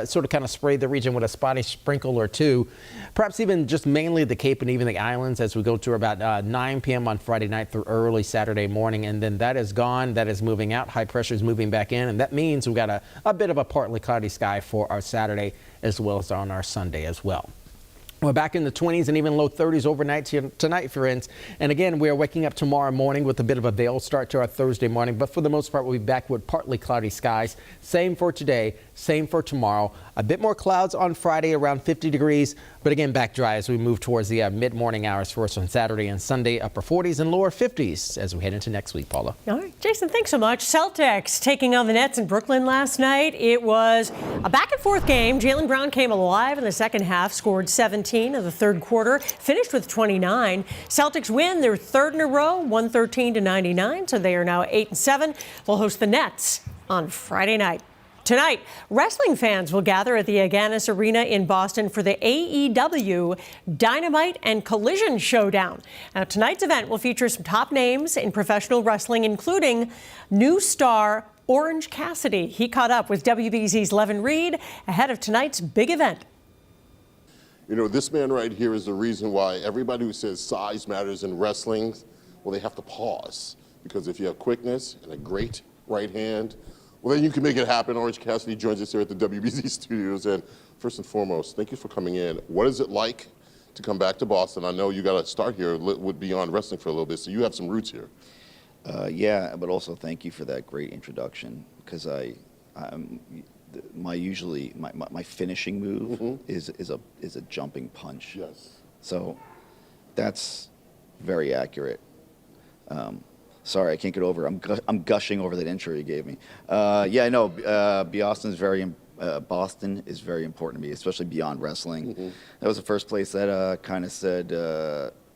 sort of kind of spray the region with a spotty sprinkle or two, perhaps even just mainly the Cape and even the islands as we go to about 9 p.m. on Friday night through early Saturday morning. And then that is gone. That is moving out. High pressure is moving back in. And that means we've got a bit of a partly cloudy sky for our Saturday as well as on our Sunday as well. We're back in the 20s and even low 30s overnight tonight, friends. And again, we're waking up tomorrow morning with a bit of a veiled start to our Thursday morning. But for the most part, we'll be back with partly cloudy skies. Same for today, same for tomorrow. A bit more clouds on Friday, around 50 degrees. But again, back dry as we move towards the mid-morning hours for us on Saturday and Sunday, upper 40s and lower 50s as we head into next week, Paula. All right, Jason, thanks so much. Celtics taking on the Nets in Brooklyn last night. It was a back-and-forth game. Jaylen Brown came alive in the second half, scored 17 in the third quarter, finished with 29. Celtics win their third in a row, 113-99, so they are now 8-7. They'll host the Nets on Friday night. Tonight, wrestling fans will gather at the Agganis Arena in Boston for the AEW Dynamite and Collision Showdown. Now, tonight's event will feature some top names in professional wrestling, including new star Orange Cassidy. He caught up with WBZ's Levin Reed ahead of tonight's big event. You know, this man right here is the reason why everybody who says size matters in wrestling, well, they have to pause. Because if you have quickness and a great right hand, well, then you can make it happen. Orange Cassidy joins us here at the WBZ studios. And first and foremost, thank you for coming in. What is it like to come back to Boston? I know you got to start here with Beyond Wrestling for a little bit, so you have some roots here. Yeah, but also thank you for that great introduction, because my finishing move is a jumping punch. Yes. So that's very accurate. Sorry, I can't get over it. I'm gushing over that intro you gave me. Yeah, I know. Boston is very important to me, especially beyond wrestling. Mm-hmm. That was the first place that kind of said,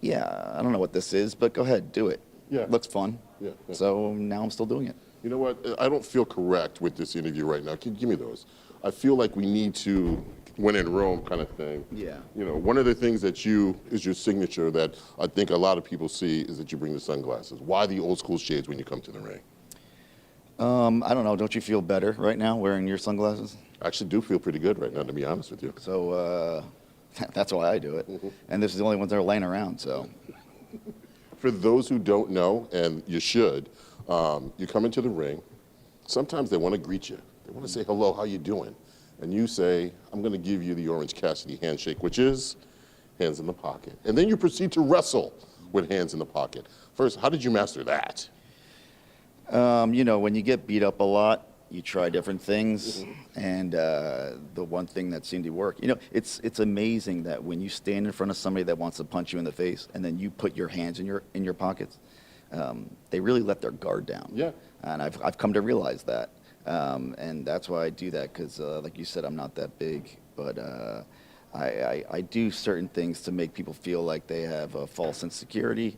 yeah, I don't know what this is, but go ahead, do it. Yeah. Looks fun. Yeah. So now I'm still doing it. You know what? I don't feel correct with this interview right now. Give me those. I feel like we need to, when in Rome kind of thing. Yeah. You know, one of the things that is your signature that I think a lot of people see is that you bring the sunglasses. Why the old school shades when you come to the ring? I don't know. Don't you feel better right now wearing your sunglasses? I actually do feel pretty good right now, to be honest with you. So that's why I do it. Mm-hmm. And this is the only ones that are laying around, so. For those who don't know, and you should, you come into the ring. Sometimes they want to greet you. They want to say, hello, how you doing? And you say, I'm going to give you the Orange Cassidy handshake, which is hands in the pocket. And then you proceed to wrestle with hands in the pocket. First, how did you master that? You know, when you get beat up a lot, you try different things, and the one thing that seemed to work, you know, it's amazing that when you stand in front of somebody that wants to punch you in the face, and then you put your hands in your pockets, they really let their guard down. Yeah. And I've come to realize that, and that's why I do that, because like you said, I'm not that big, but I do certain things to make people feel like they have a false insecurity,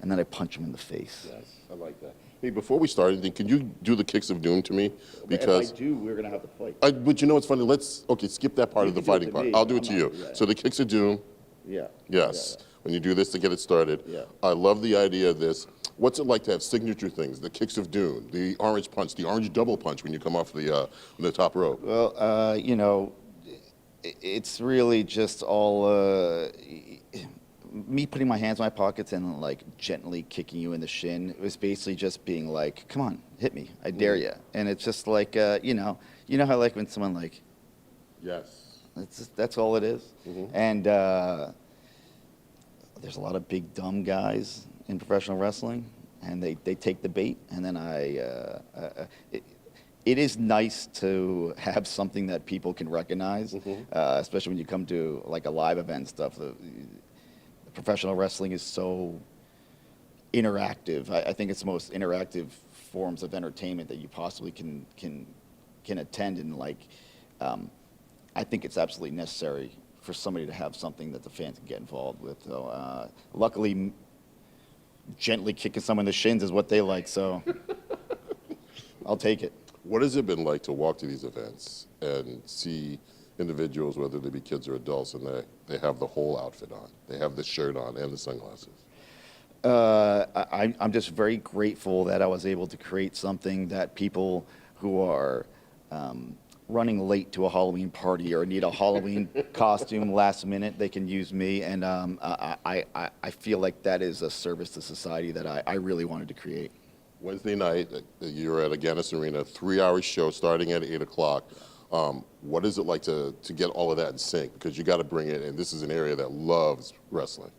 and then I punch them in the face. Yes, I like that. Hey, before we start anything, can you do the kicks of doom to me? Because if I do, we're going to have to fight. But you know what's funny? Skip that part of the fighting part. I'll do it to you. So the kicks of doom. Yeah. Yes. Yeah. When you do this to get it started. Yeah. I love the idea of this. What's it like to have signature things? The kicks of doom, the orange punch, the orange double punch when you come off the top rope. Well, you know, it's really just all me putting my hands in my pockets and like gently kicking you in the shin. It was basically just being like, come on, hit me, I dare you. And it's just like, you know how like when someone like, yes, that's all it is. Mm-hmm. And there's a lot of big dumb guys in professional wrestling, and they take the bait, and then it is nice to have something that people can recognize, especially when you come to like a live event stuff. Professional wrestling is so interactive. I think it's the most interactive forms of entertainment that you possibly can attend, and like I think it's absolutely necessary for somebody to have something that the fans can get involved with. So luckily, gently kicking someone in the shins is what they like, so I'll take it. What has it been like to walk to these events and see individuals, whether they be kids or adults, and they have the whole outfit on? They have the shirt on and the sunglasses. I'm just very grateful that I was able to create something that people who are running late to a Halloween party or need a Halloween costume last minute, they can use me. And I feel like that is a service to society that I really wanted to create. Wednesday night, you're at Agganis Arena, 3-hour show starting at 8 o'clock. What is it like to get all of that in sync? Because you got to bring it, and this is an area that loves wrestling.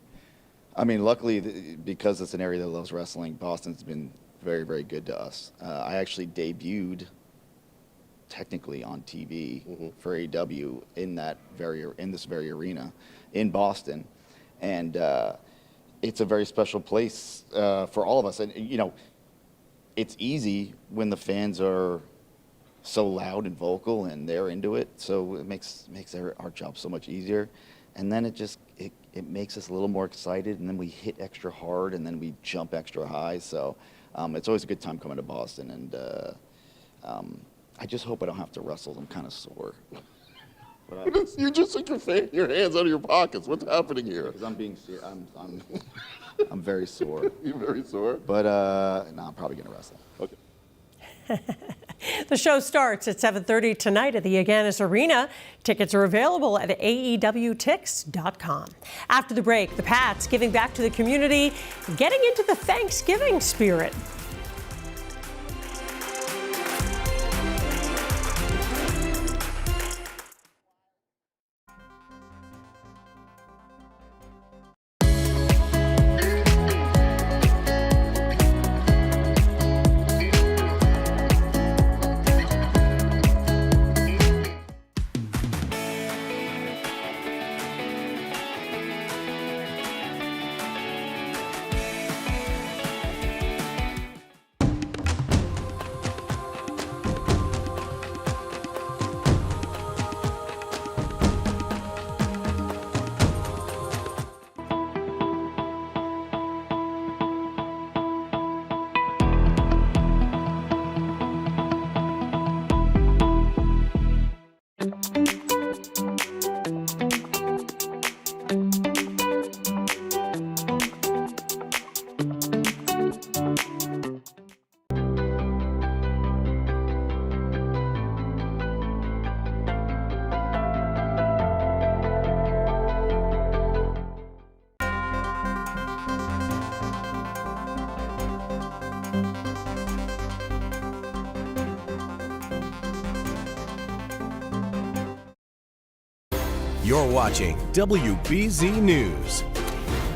I mean, luckily, because it's an area that loves wrestling, Boston's been very, very good to us. I actually debuted technically on TV for AEW in this very arena in Boston, and it's a very special place for all of us. And you know, it's easy when the fans are so loud and vocal and they're into it, so it makes our job so much easier. And then it makes us a little more excited, and then we hit extra hard, and then we jump extra high. So it's always a good time coming to Boston, and I just hope I don't have to wrestle. I'm kind of sore. You just took your hands out of your pockets. What's happening here? Because I'm being serious. I'm very sore. You're very sore? But no, I'm probably going to wrestle. Okay. The show starts at 7:30 tonight at the Agganis Arena. Tickets are available at AEWTix.com. After the break, the Pats giving back to the community, getting into the Thanksgiving spirit. You're watching WBZ News.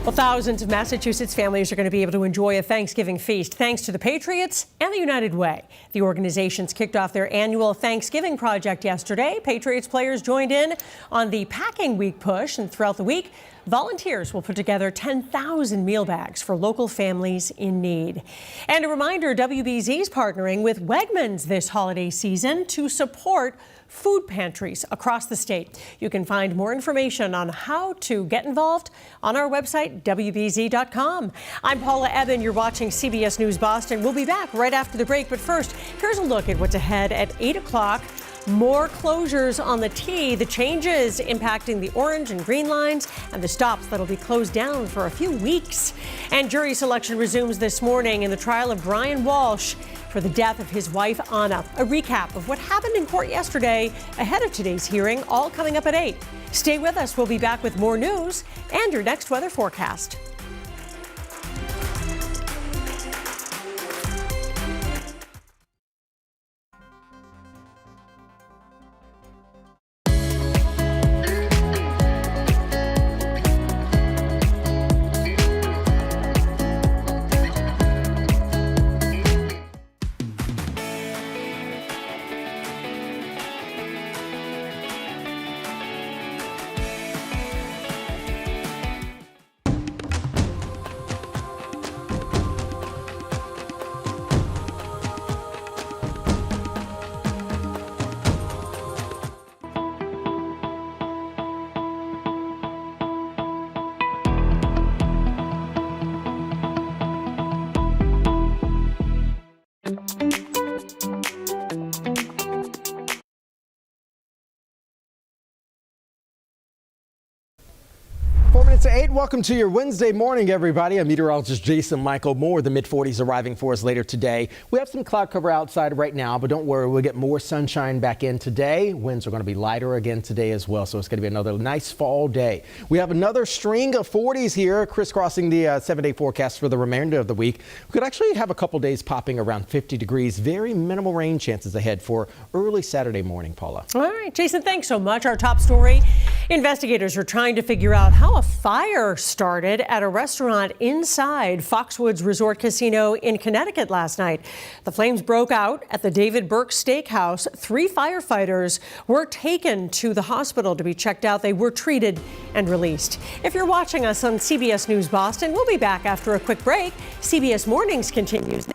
Well, thousands of Massachusetts families are going to be able to enjoy a Thanksgiving feast thanks to the Patriots and the United Way. The organizations kicked off their annual Thanksgiving project yesterday. Patriots players joined in on the Packing Week push, and throughout the week, volunteers will put together 10,000 meal bags for local families in need. And a reminder, WBZ is partnering with Wegmans this holiday season to support food pantries across the state. You can find more information on how to get involved on our website, WBZ.com. I'm Paula Eben. You're watching CBS News Boston. We'll be back right after the break. But first, here's a look at what's ahead at 8 o'clock. More closures on the T, the changes impacting the orange and green lines, and the stops that'll be closed down for a few weeks. And jury selection resumes this morning in the trial of Brian Walsh for the death of his wife, Anna. A recap of what happened in court yesterday ahead of today's hearing, all coming up at 8. Stay with us. We'll be back with more news and your next weather forecast. It's 8. Welcome to your Wednesday morning, everybody. I'm meteorologist Jason Michael. More the mid-40s arriving for us later today. We have some cloud cover outside right now, but don't worry, we'll get more sunshine back in today. Winds are going to be lighter again today as well, so it's going to be another nice fall day. We have another string of 40s here crisscrossing the 7-day forecast for the remainder of the week. We could actually have a couple days popping around 50 degrees. Very minimal rain chances ahead for early Saturday morning, Paula. All right, Jason, thanks so much. Our top story, investigators are trying to figure out how a fire started at a restaurant inside Foxwoods Resort Casino in Connecticut last night. The flames broke out at the David Burke Steakhouse. 3 firefighters were taken to the hospital to be checked out. They were treated and released. If you're watching us on CBS News Boston, we'll be back after a quick break. CBS Mornings continues.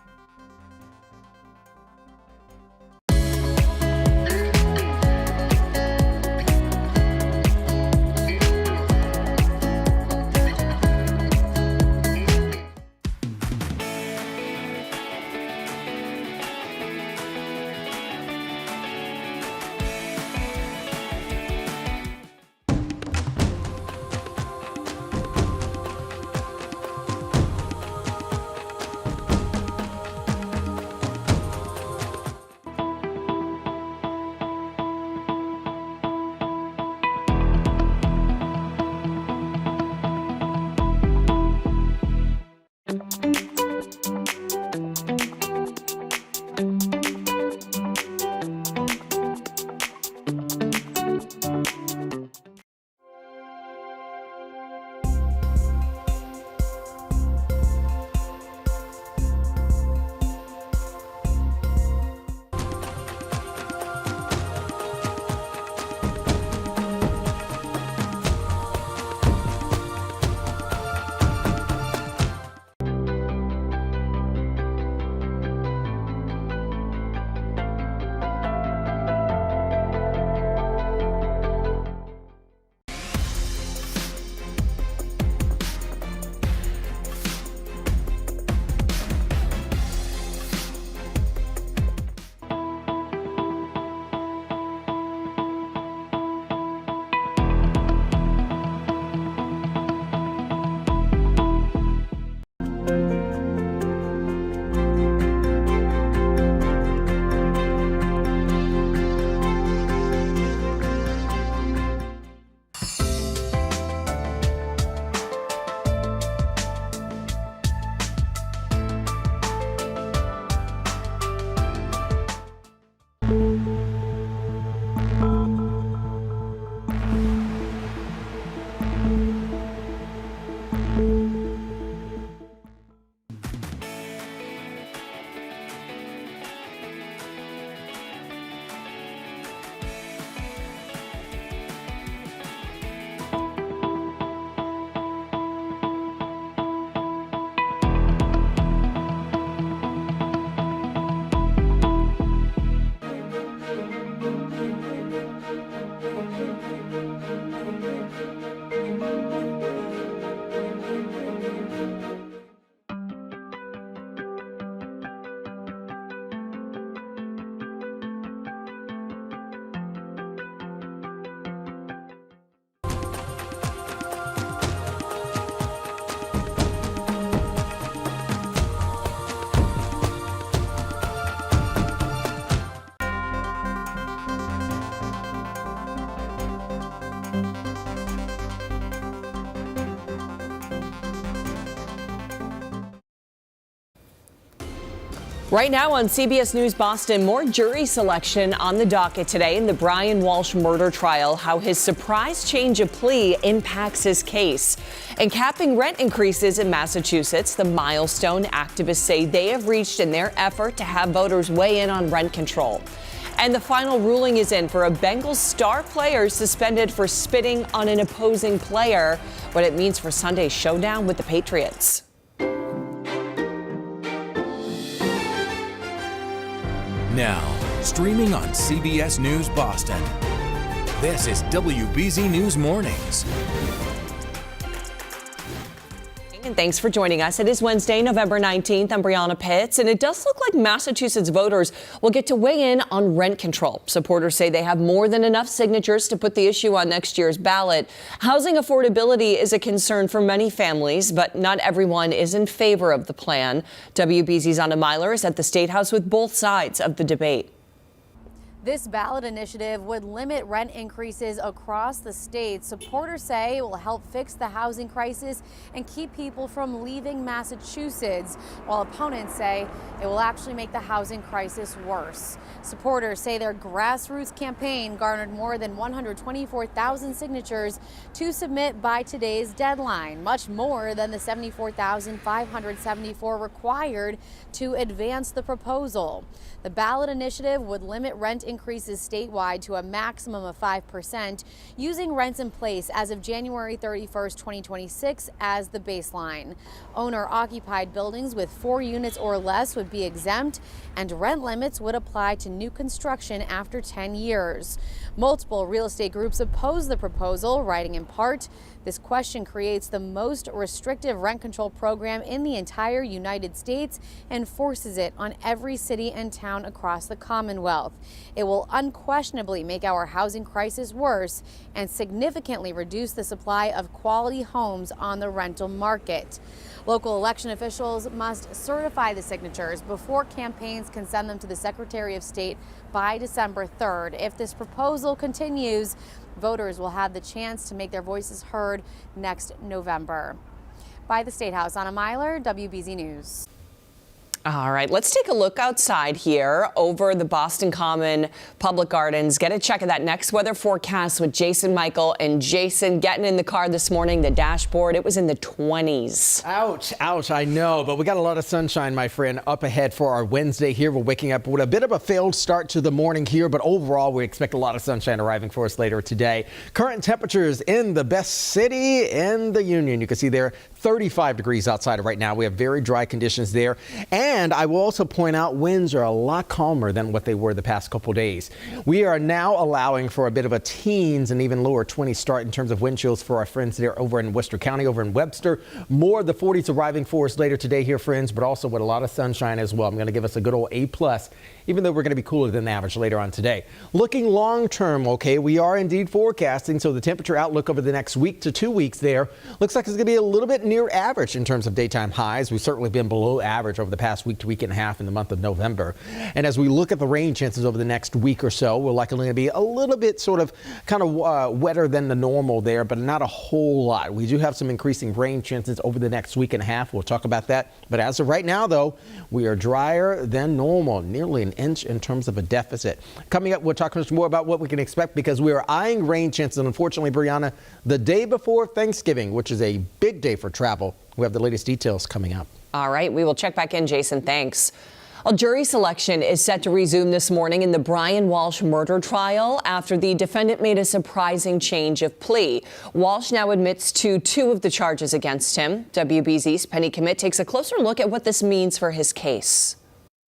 Right now on CBS News Boston, more jury selection on the docket today in the Brian Walsh murder trial, how his surprise change of plea impacts his case. And capping rent increases in Massachusetts, the milestone activists say they have reached in their effort to have voters weigh in on rent control. And the final ruling is in for a Bengals star player suspended for spitting on an opposing player, what it means for Sunday's showdown with the Patriots. Now, streaming on CBS News Boston. This is WBZ News Mornings. And thanks for joining us. It is Wednesday, November 19th. I'm Brianna Pitts, and it does look like Massachusetts voters will get to weigh in on rent control. Supporters say they have more than enough signatures to put the issue on next year's ballot. Housing affordability is a concern for many families, but not everyone is in favor of the plan. WBZ's Anna Myler is at the State House with both sides of the debate. This ballot initiative would limit rent increases across the state. Supporters say it will help fix the housing crisis and keep people from leaving Massachusetts, while opponents say it will actually make the housing crisis worse. Supporters say their grassroots campaign garnered more than 124,000 signatures to submit by today's deadline, much more than the 74,574 required to advance the proposal. The ballot initiative would limit rent increases statewide to a maximum of 5%, using rents in place as of January 31st, 2026 as the baseline. Owner-occupied buildings with 4 units or less would be exempt, and rent limits would apply to new construction after 10 years. Multiple real estate groups oppose the proposal, writing in part, "This question creates the most restrictive rent control program in the entire United States and forces it on every city and town across the Commonwealth. It will unquestionably make our housing crisis worse and significantly reduce the supply of quality homes on the rental market." Local election officials must certify the signatures before campaigns can send them to the Secretary of State by December 3rd. If this proposal continues, voters will have the chance to make their voices heard next November. By the State House, Anna Myler, WBZ News. All right, let's take a look outside here over the Boston Common Public Gardens. Get a check of that next weather forecast with Jason Michael. And Jason, getting in the car this morning, the dashboard, it was in the 20s. Ouch, ouch, I know, but we got a lot of sunshine, my friend, up ahead for our Wednesday here. We're waking up with a bit of a failed start to the morning here, but overall, we expect a lot of sunshine arriving for us later today. Current temperatures in the best city in the Union. You can see there 35 degrees outside right now. We have very dry conditions there. And I will also point out winds are a lot calmer than what they were the past couple days. We are now allowing for a bit of a teens and even lower 20s start in terms of wind chills for our friends there over in Worcester County, over in Webster. More of the 40s arriving for us later today here, friends, but also with a lot of sunshine as well. I'm going to give us a good old A+, even though we're going to be cooler than average later on today. Looking long term, okay, we are indeed forecasting. So the temperature outlook over the next week to 2 weeks there looks like it's going to be a little bit near average in terms of daytime highs. We've certainly been below average over the past week to week and a half in the month of November. And as we look at the rain chances over the next week or so, we're likely going to be a little bit sort of kind of wetter than the normal there, but not a whole lot. We do have some increasing rain chances over the next week and a half. We'll talk about that. But as of right now, though, we are drier than normal, nearly an inch in terms of a deficit. Coming up, we'll talk much more about what we can expect because we are eyeing rain chances. And unfortunately, Brianna, the day before Thanksgiving, which is a big day for travel. We have the latest details coming up. All right, we will check back in, Jason. Thanks. A jury selection is set to resume this morning in the Brian Walsh murder trial after the defendant made a surprising change of plea. Walsh now admits to 2 of the charges against him. WBZ's Penny Commit takes a closer look at what this means for his case.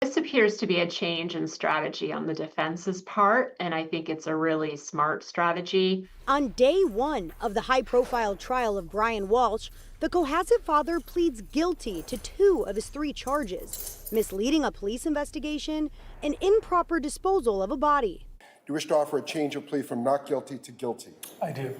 This appears to be a change in strategy on the defense's part, and I think it's a really smart strategy. On day 1 of the high-profile trial of Brian Walsh, the Cohasset father pleads guilty to 2 of his 3 charges: misleading a police investigation and improper disposal of a body. Do you wish to offer a change of plea from not guilty to guilty? I do.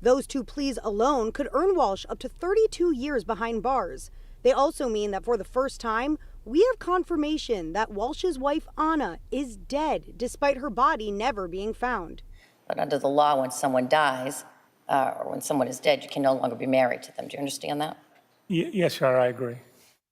Those 2 pleas alone could earn Walsh up to 32 years behind bars. They also mean that for the first time, we have confirmation that Walsh's wife, Anna, is dead, despite her body never being found. But under the law, when someone dies, or when someone is dead, you can no longer be married to them. Do you understand that? Yes, sir, I agree.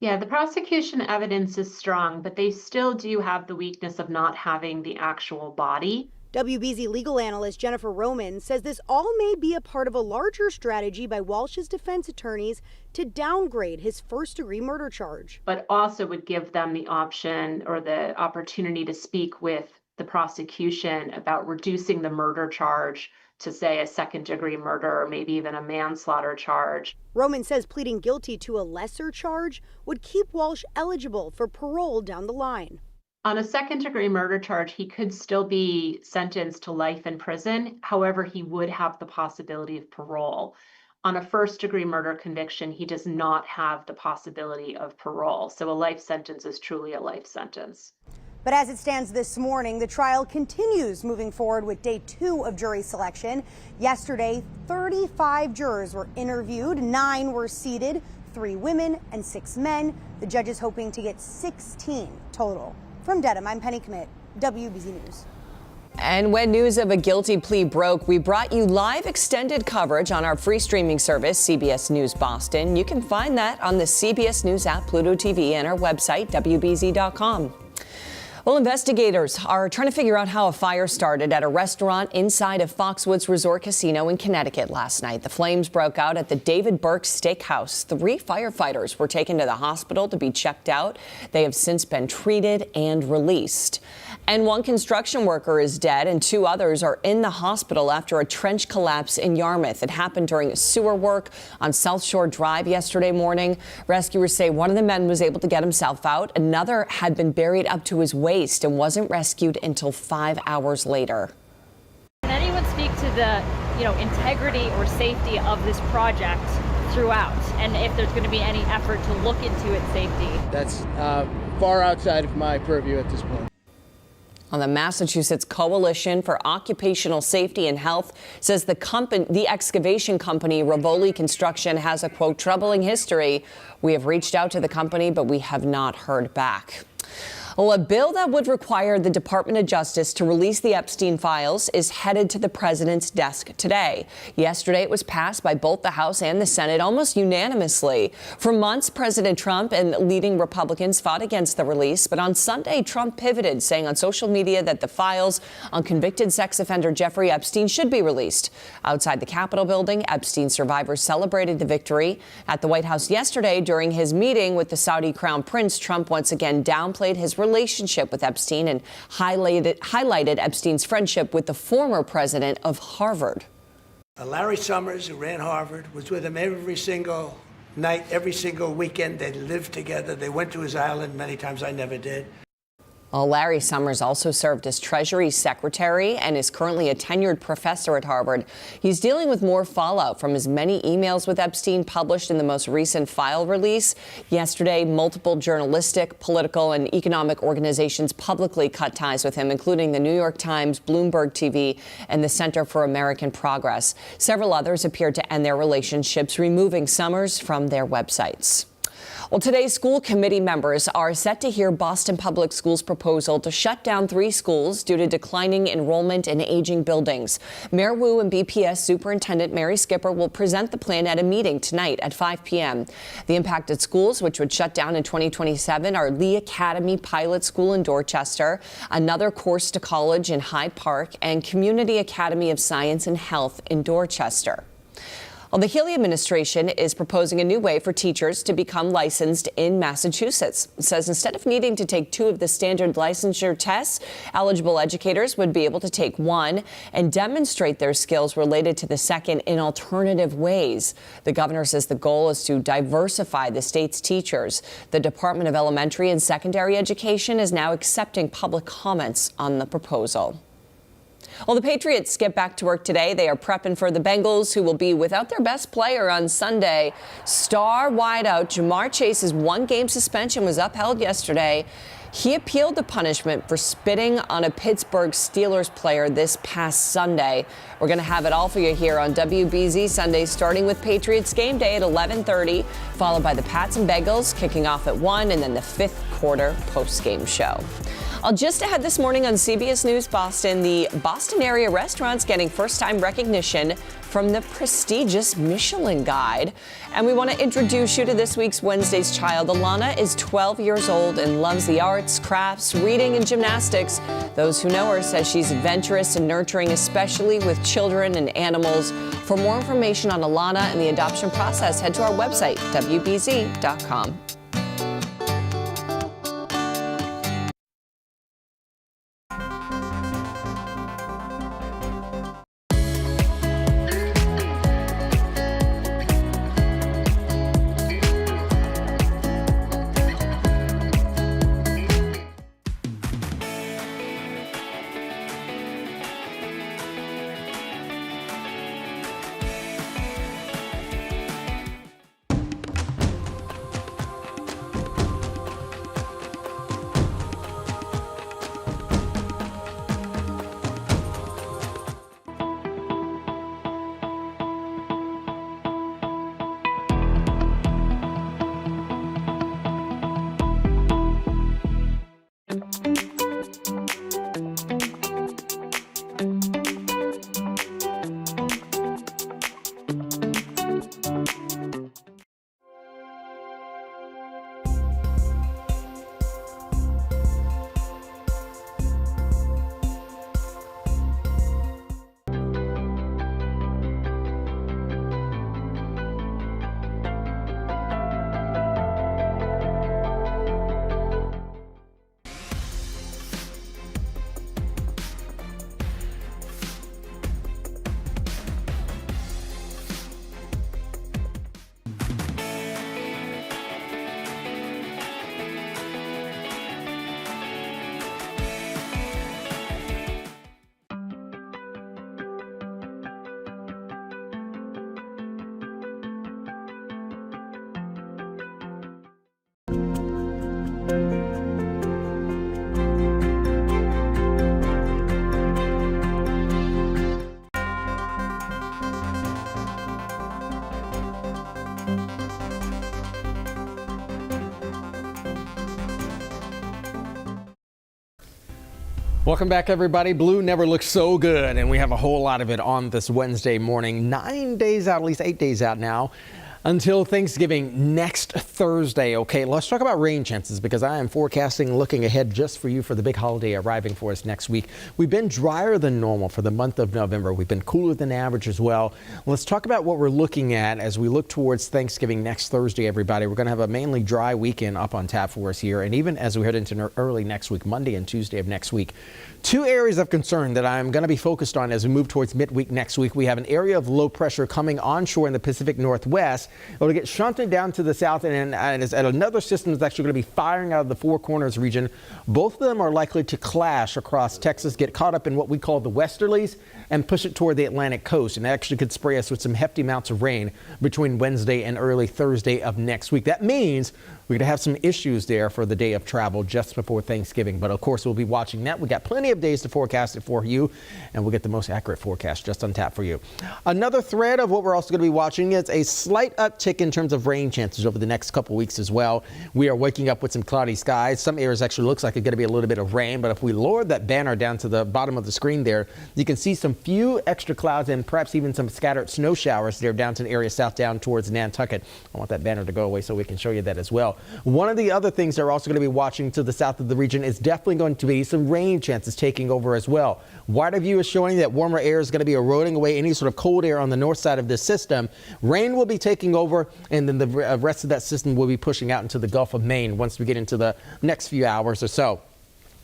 Yeah, the prosecution evidence is strong, but they still do have the weakness of not having the actual body. WBZ legal analyst Jennifer Roman says this all may be a part of a larger strategy by Walsh's defense attorneys to downgrade his first-degree murder charge. But also would give them the option or the opportunity to speak with the prosecution about reducing the murder charge to, say, a second-degree murder or maybe even a manslaughter charge. Roman says pleading guilty to a lesser charge would keep Walsh eligible for parole down the line. On a second-degree murder charge, he could still be sentenced to life in prison. However, he would have the possibility of parole. On a first-degree murder conviction, he does not have the possibility of parole. So a life sentence is truly a life sentence. But as it stands this morning, the trial continues moving forward with day 2 of jury selection. Yesterday, 35 jurors were interviewed, 9 were seated, 3 women and 6 men. The judge is hoping to get 16 total. From Dedham, I'm Penny Commit, WBZ News. And when news of a guilty plea broke, we brought you live extended coverage on our free streaming service, CBS News Boston. You can find that on the CBS News app, Pluto TV, and our website, WBZ.com. Well, investigators are trying to figure out how a fire started at a restaurant inside of Foxwoods Resort Casino in Connecticut last night. The flames broke out at the David Burke Steakhouse. 3 firefighters were taken to the hospital to be checked out. They have since been treated and released. And 1 construction worker is dead and 2 others are in the hospital after a trench collapse in Yarmouth. It happened during sewer work on South Shore Drive yesterday morning. Rescuers say one of the men was able to get himself out. Another had been buried up to his waist and wasn't rescued until 5 hours later. Can anyone speak to the, integrity or safety of this project throughout, and if there's going to be any effort to look into its safety? That's far outside of my purview at this point. On the Massachusetts Coalition for Occupational Safety and Health says the excavation company Rivoli Construction has a, quote, troubling history. We have reached out to the company, but we have not heard back. Well, a bill that would require the Department of Justice to release the Epstein files is headed to the president's desk today. Yesterday, it was passed by both the House and the Senate almost unanimously. For months, President Trump and leading Republicans fought against the release. But on Sunday, Trump pivoted, saying on social media that the files on convicted sex offender Jeffrey Epstein should be released. Outside the Capitol building, Epstein survivors celebrated the victory. At the White House yesterday, during his meeting with the Saudi Crown Prince, Trump once again downplayed his relationship with Epstein and highlighted Epstein's friendship with the former president of Harvard. Larry Summers, who ran Harvard, was with him every single night, every single weekend. They lived together. They went to his island many times. I never did. Well, Larry Summers also served as Treasury Secretary and is currently a tenured professor at Harvard. He's dealing with more fallout from his many emails with Epstein published in the most recent file release. Yesterday, multiple journalistic, political, and economic organizations publicly cut ties with him, including the New York Times, Bloomberg TV, and the Center for American Progress. Several others appeared to end their relationships, removing Summers from their websites. Well, today, school committee members are set to hear Boston Public Schools' proposal to shut down 3 schools due to declining enrollment in aging buildings. Mayor Wu and BPS Superintendent Mary Skipper will present the plan at a meeting tonight at 5 p.m. The impacted schools, which would shut down in 2027, are Lee Academy Pilot School in Dorchester, another course to college in Hyde Park, and Community Academy of Science and Health in Dorchester. Well, the Healey administration is proposing a new way for teachers to become licensed in Massachusetts. It says instead of needing to take 2 of the standard licensure tests, eligible educators would be able to take 1 and demonstrate their skills related to the second in alternative ways. The governor says the goal is to diversify the state's teachers. The Department of Elementary and Secondary Education is now accepting public comments on the proposal. Well, the Patriots get back to work today. They are prepping for the Bengals, who will be without their best player on Sunday. Star wideout Jamar Chase's 1-game suspension was upheld yesterday. He appealed the punishment for spitting on a Pittsburgh Steelers player this past Sunday. We're going to have it all for you here on WBZ Sunday, starting with Patriots game day at 11:30, followed by the Pats and Bengals kicking off at 1, and then the 5th quarter post-game show. Just ahead this morning on CBS News Boston, the Boston area restaurants getting first-time recognition from the prestigious Michelin Guide. And we want to introduce you to this week's Wednesday's child. Alana is 12 years old and loves the arts, crafts, reading, and gymnastics. Those who know her say she's adventurous and nurturing, especially with children and animals. For more information on Alana and the adoption process, head to our website, wbz.com. Welcome back, everybody. Blue never looks so good, and we have a whole lot of it on this Wednesday morning. 9 days out, at least 8 days out now, until Thanksgiving next Thursday. Okay, let's talk about rain chances, because I am forecasting, looking ahead just for you for the big holiday arriving for us next week. We've been drier than normal for the month of November. We've been cooler than average as well. Let's talk about what we're looking at as we look towards Thanksgiving next Thursday, everybody. We're going to have a mainly dry weekend up on tap for us here, and even as we head into early next week, Monday and Tuesday of next week. Two areas of concern that I'm going to be focused on as we move towards midweek next week. We have an area of low pressure coming onshore in the Pacific Northwest. It'll get shunted down to the south, and another system is actually going to be firing out of the Four Corners region. Both of them are likely to clash across Texas, get caught up in what we call the westerlies, and push it toward the Atlantic coast. And it actually could spray us with some hefty amounts of rain between Wednesday and early Thursday of next week. That means we're going to have some issues there for the day of travel just before Thanksgiving. But of course, we'll be watching that. We got plenty of days to forecast it for you, and we'll get the most accurate forecast just on tap for you. Another thread of what we're also going to be watching is a slight uptick in terms of rain chances over the next couple weeks as well. We are waking up with some cloudy skies. Some areas actually looks like it's going to be a little bit of rain, but if we lower that banner down to the bottom of the screen there, you can see some few extra clouds and perhaps even some scattered snow showers there down to an area south down towards Nantucket. I want that banner to go away so we can show you that as well. One of the other things that we're also going to be watching to the south of the region is definitely going to be some rain chances taking over as well. Wider view is showing that warmer air is going to be eroding away any sort of cold air on the north side of this system. Rain will be taking over, and then the rest of that system will be pushing out into the Gulf of Maine once we get into the next few hours or so.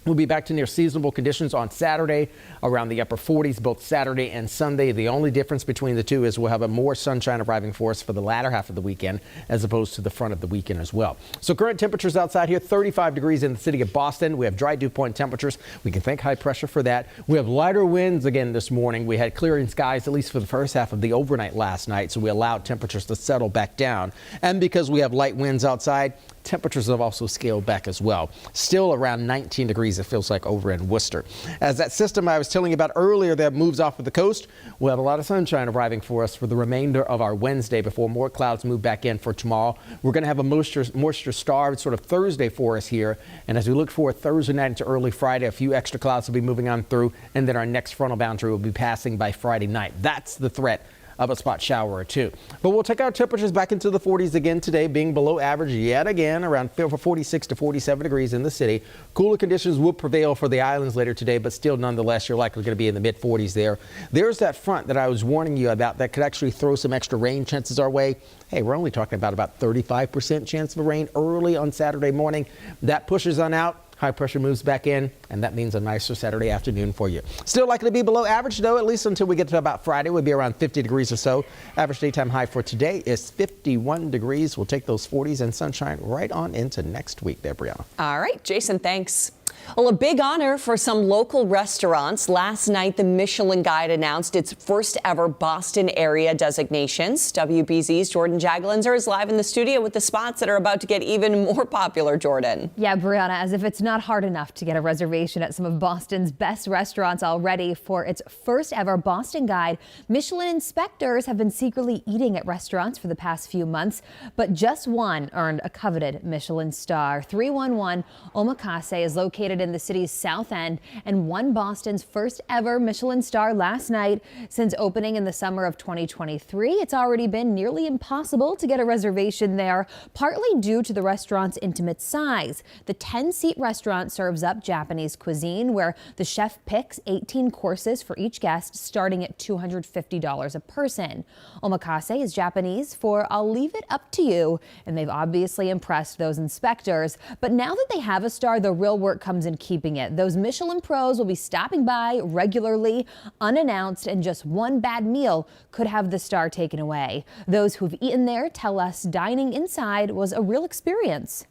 We'll be back to near seasonable conditions on Saturday, around the upper 40s, both Saturday and Sunday. The only difference between the two is we'll have a more sunshine arriving for us for the latter half of the weekend as opposed to the front of the weekend as well. So current temperatures outside here, 35 degrees in the city of Boston. We have dry dew point temperatures. We can thank high pressure for that. We have lighter winds again this morning. We had clearing skies, at least for the first half of the overnight last night, so we allowed temperatures to settle back down. And because we have light winds outside, Temperatures have also scaled back as well. Still around 19 degrees, it feels like, over in Worcester. As that system I was telling you about earlier that moves off of the coast, we'll have a lot of sunshine arriving for us for the remainder of our Wednesday before more clouds move back in for tomorrow. We're going to have a moisture-starved sort of Thursday for us here. And as we look forward Thursday night into early Friday, a few extra clouds will be moving on through, and then our next frontal boundary will be passing by Friday night. That's the threat of a spot shower or two. But we'll take our temperatures back into the 40s again today, being below average yet again, around 46 to 47 degrees in the city. Cooler conditions will prevail for the islands later today, but still nonetheless, you're likely going to be in the mid 40s there. There's that front that I was warning you about that could actually throw some extra rain chances our way. Hey, we're only talking about 35% chance of rain early on Saturday morning. That pushes on out. High pressure moves back in, and that means a nicer Saturday afternoon for you. Still likely to be below average, though, at least until we get to about Friday. We'll be around 50 degrees or so. Average daytime high for today is 51 degrees. We'll take those 40s and sunshine right on into next week there, Brianna. All right, Jason, thanks. Well, a big honor for some local restaurants. Last night, the Michelin Guide announced its first ever Boston area designations. WBZ's Jordan Jaglenzer is live in the studio with the spots that are about to get even more popular, Jordan. Yeah, Brianna, as if it's not hard enough to get a reservation at some of Boston's best restaurants already for its first ever Boston Guide. Michelin inspectors have been secretly eating at restaurants for the past few months, but just one earned a coveted Michelin star. 311 Omakase is located in the city's south end and won Boston's first ever Michelin star last night. Since opening in the summer of 2023, it's already been nearly impossible to get a reservation there, partly due to the restaurant's intimate size. The 10-seat restaurant serves up Japanese cuisine, where the chef picks 18 courses for each guest, starting at $250 a person. Omakase is Japanese for "I'll leave it up to you," and they've obviously impressed those inspectors. But now that they have a star, the real work comes in keeping it. Those Michelin pros will be stopping by regularly, unannounced, and just one bad meal could have the star taken away. Those who've eaten there tell us dining inside was a real experience.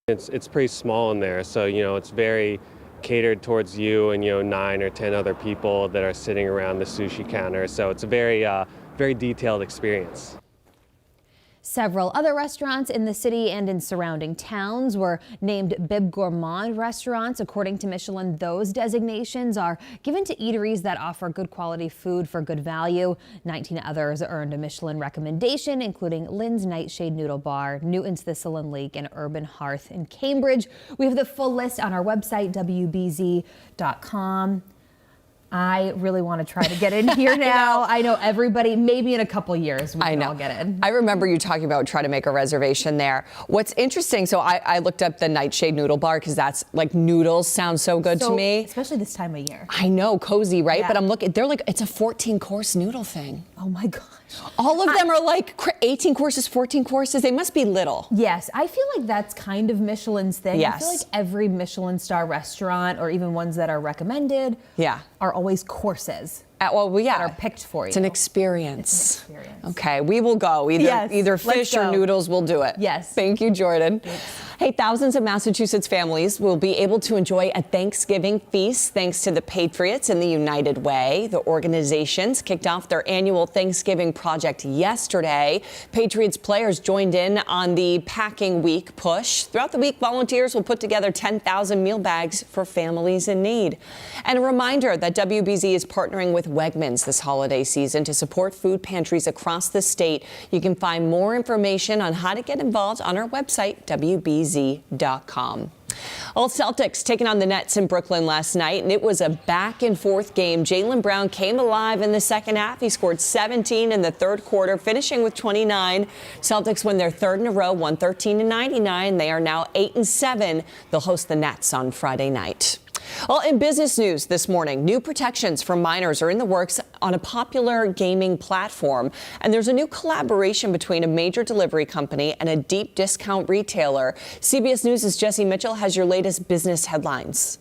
It's pretty small in there, so it's very catered towards you and 9 or 10 other people that are sitting around the sushi counter. So it's a very detailed experience. Several other restaurants in the city and in surrounding towns were named Bib Gourmand restaurants. According to Michelin, those designations are given to eateries that offer good quality food for good value. 19 others earned a Michelin recommendation, including Lynn's Nightshade Noodle Bar, Newton's Thistle and Leek, and Urban Hearth in Cambridge. We have the full list on our website, WBZ.com. I really want to try to get in here now. I know everybody, maybe in a couple years we can all get in. I remember you talking about trying to make a reservation there. What's interesting, so I looked up the Nightshade Noodle Bar because that's like noodles sound so good to me. Especially this time of year. I know, cozy, right? Yeah. But I'm looking, they're like, it's a 14-course noodle thing. Oh my gosh. All of them are like 18 courses, 14 courses. They must be little. Yes, I feel like that's kind of Michelin's thing. Yes. I feel like every Michelin star restaurant, or even ones that are recommended, are always courses. That are picked for you. It's an experience. It's an experience. Okay, we will go. Either fish or noodles will do it. Yes. Thank you, Jordan. Hey, thousands of Massachusetts families will be able to enjoy a Thanksgiving feast thanks to the Patriots and the United Way. The organizations kicked off their annual Thanksgiving project yesterday. Patriots players joined in on the Packing Week push. Throughout the week, volunteers will put together 10,000 meal bags for families in need. And a reminder that WBZ is partnering with Wegmans this holiday season to support food pantries across the state. You can find more information on how to get involved on our website, WBZ.com. Well, Celtics taking on the Nets in Brooklyn last night, and it was a back-and-forth game. Jaylen Brown came alive in the second half. He scored 17 in the third quarter, finishing with 29. Celtics win their third in a row, 113-99. They are now 8-7. They'll host the Nets on Friday night. Well, in business news this morning, new protections for minors are in the works on a popular gaming platform. And there's a new collaboration between a major delivery company and a deep discount retailer. CBS News' Jesse Mitchell has your latest business headlines.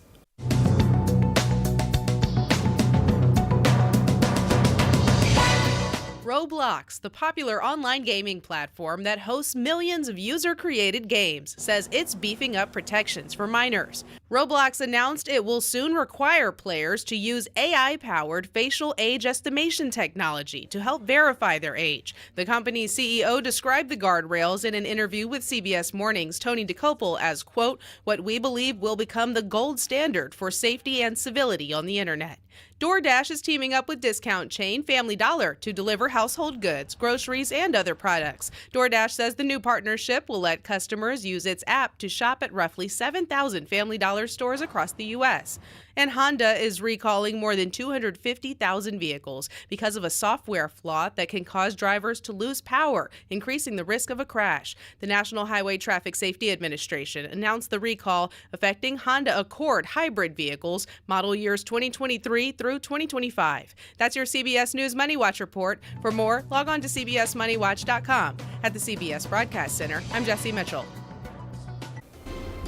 Roblox, the popular online gaming platform that hosts millions of user-created games, says it's beefing up protections for minors. Roblox announced it will soon require players to use AI-powered facial age estimation technology to help verify their age. The company's CEO described the guardrails in an interview with CBS Morning's Tony DeCopel as, quote, what we believe will become the gold standard for safety and civility on the internet. DoorDash is teaming up with discount chain Family Dollar to deliver household goods, groceries, and other products. DoorDash says the new partnership will let customers use its app to shop at roughly 7,000 Family Dollar stores across the U.S. And Honda is recalling more than 250,000 vehicles because of a software flaw that can cause drivers to lose power, increasing the risk of a crash. The National Highway Traffic Safety Administration announced the recall affecting Honda Accord hybrid vehicles, model years 2023 through 2025. That's your CBS News Money Watch report. For more, log on to cbsmoneywatch.com. At the CBS Broadcast Center, I'm Jesse Mitchell.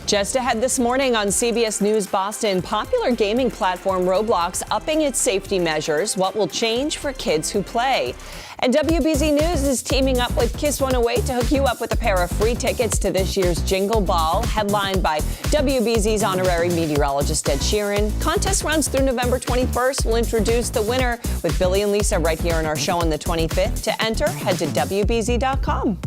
Just ahead this morning on CBS News Boston, popular gaming platform Roblox upping its safety measures. What will change for kids who play? And WBZ News is teaming up with Kiss 108 to hook you up with a pair of free tickets to this year's Jingle Ball, headlined by WBZ's honorary meteorologist Ed Sheeran. Contest runs through November 21st. We'll introduce the winner with Billy and Lisa right here in our show on the 25th. To enter, head to WBZ.com.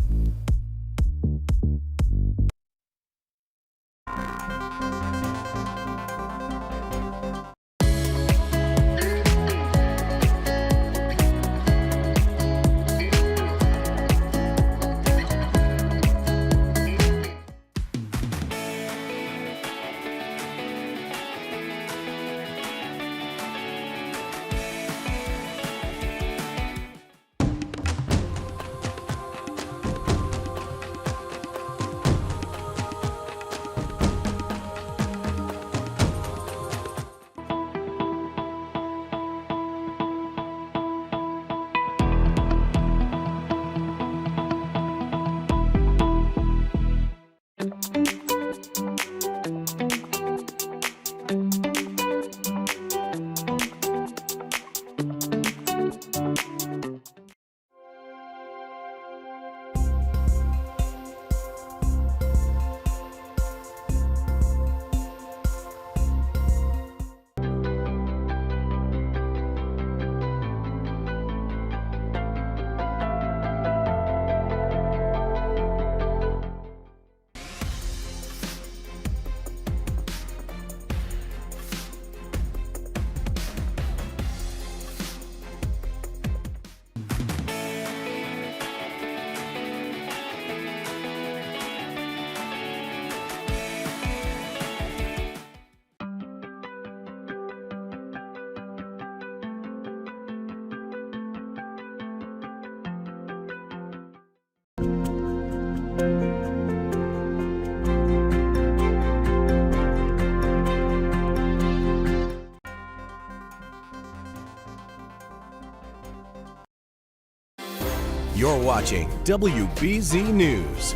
You're watching WBZ News.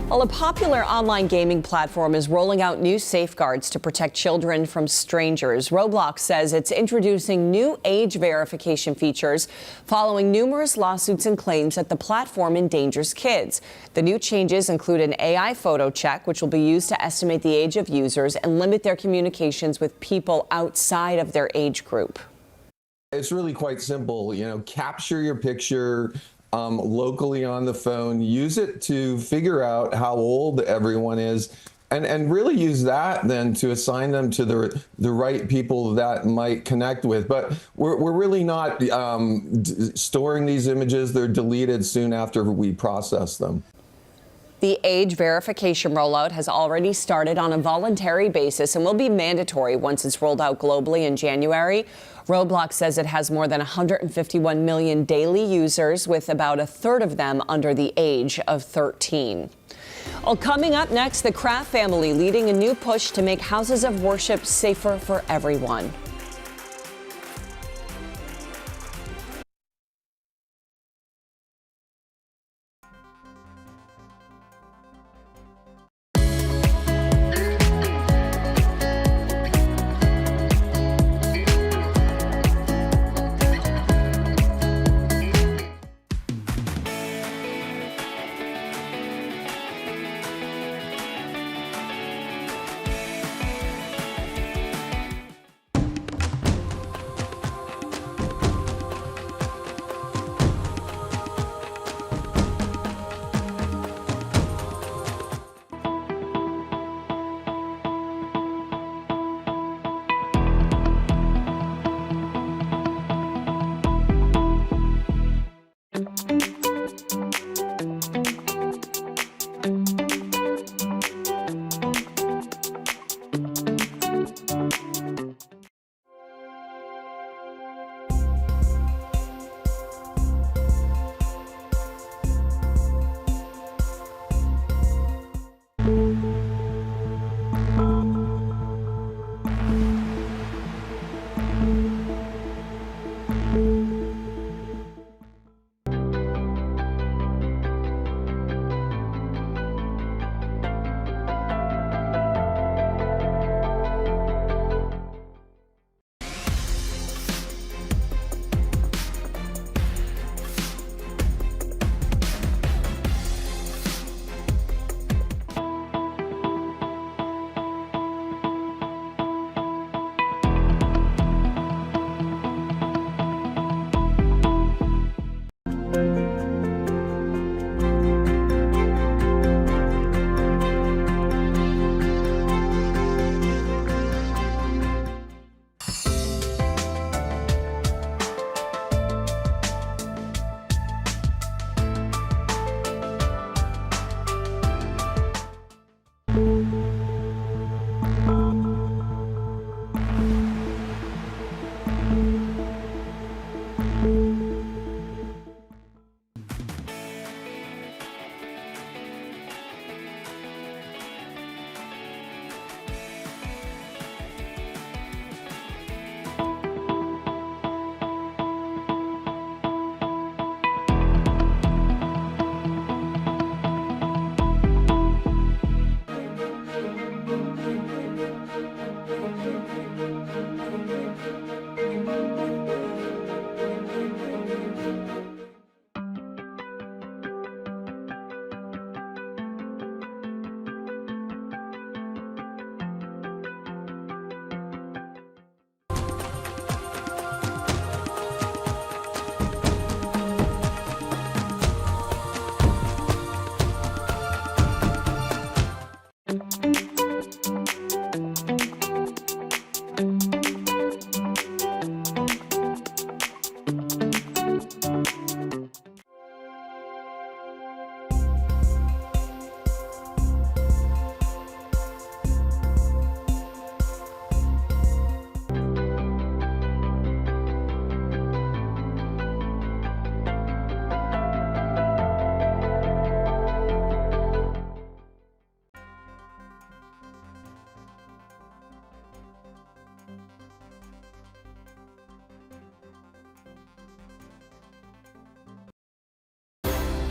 Well, a popular online gaming platform is rolling out new safeguards to protect children from strangers. Roblox says it's introducing new age verification features following numerous lawsuits and claims that the platform endangers kids. The new changes include an AI photo check, which will be used to estimate the age of users and limit their communications with people outside of their age group. It's really quite simple. Capture your picture locally on the phone, use it to figure out how old everyone is, and really use that then to assign them to the right people that might connect with. But we're really not storing these images. They're deleted soon after we process them. The age verification rollout has already started on a voluntary basis and will be mandatory once it's rolled out globally in January. Roblox says it has more than 151 million daily users, with about a third of them under the age of 13. Well, coming up next, the Kraft family leading a new push to make houses of worship safer for everyone.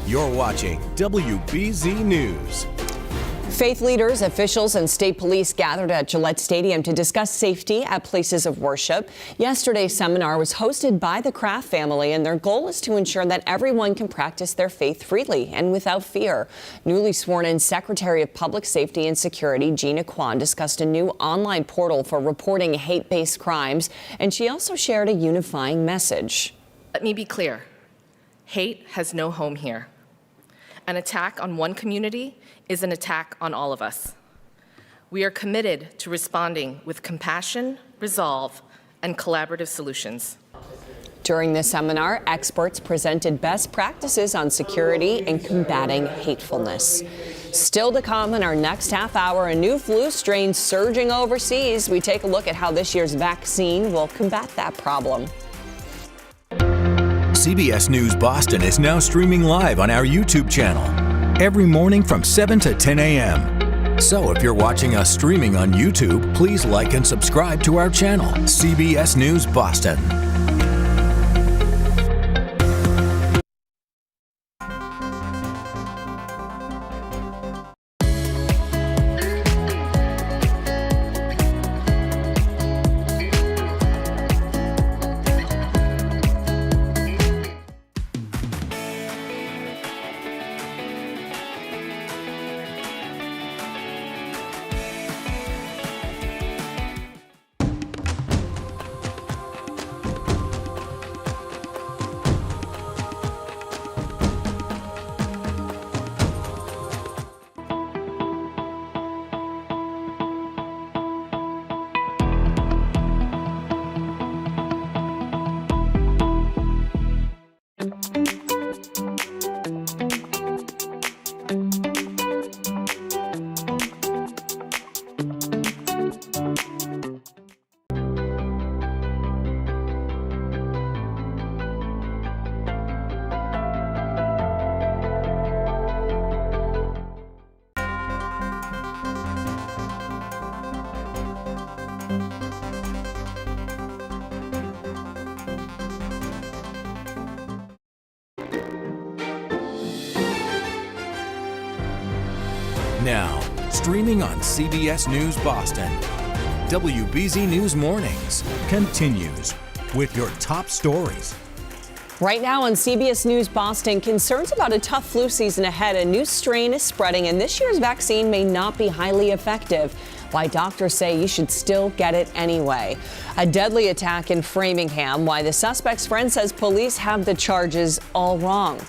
You're watching WBZ News. Faith leaders, officials, and state police gathered at Gillette Stadium to discuss safety at places of worship. Yesterday's seminar was hosted by the Kraft family, and their goal is to ensure that everyone can practice their faith freely and without fear. Newly sworn-in Secretary of Public Safety and Security Gina Kwan discussed a new online portal for reporting hate-based crimes, and she also shared a unifying message. Let me be clear. Hate has no home here. An attack on one community is an attack on all of us. We are committed to responding with compassion, resolve, and collaborative solutions. During the seminar, experts presented best practices on security and combating hatefulness. Still to come in our next half hour, a new flu strain surging overseas. We take a look at how this year's vaccine will combat that problem. CBS News Boston is now streaming live on our YouTube channel every morning from 7 to 10 a.m. So if you're watching us streaming on YouTube, please like and subscribe to our channel, CBS News Boston. Now, streaming on CBS News Boston, WBZ News Mornings continues with your top stories. Right now on CBS News Boston, concerns about a tough flu season ahead. A new strain is spreading, and this year's vaccine may not be highly effective. Why doctors say you should still get it anyway. A deadly attack in Framingham. Why the suspect's friend says police have the charges all wrong.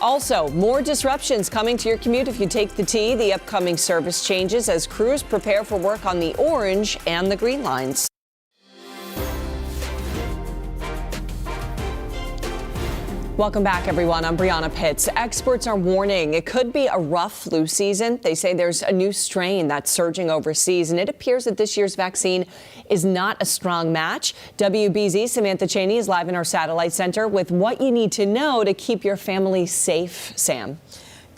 Also, more disruptions coming to your commute if you take the T. The upcoming service changes as crews prepare for work on the orange and the green lines. Welcome back, everyone. I'm Brianna Pitts. Experts are warning it could be a rough flu season. They say there's a new strain that's surging overseas, and it appears that this year's vaccine is not a strong match. WBZ Samantha Cheney is live in our satellite center with what you need to know to keep your family safe. Sam.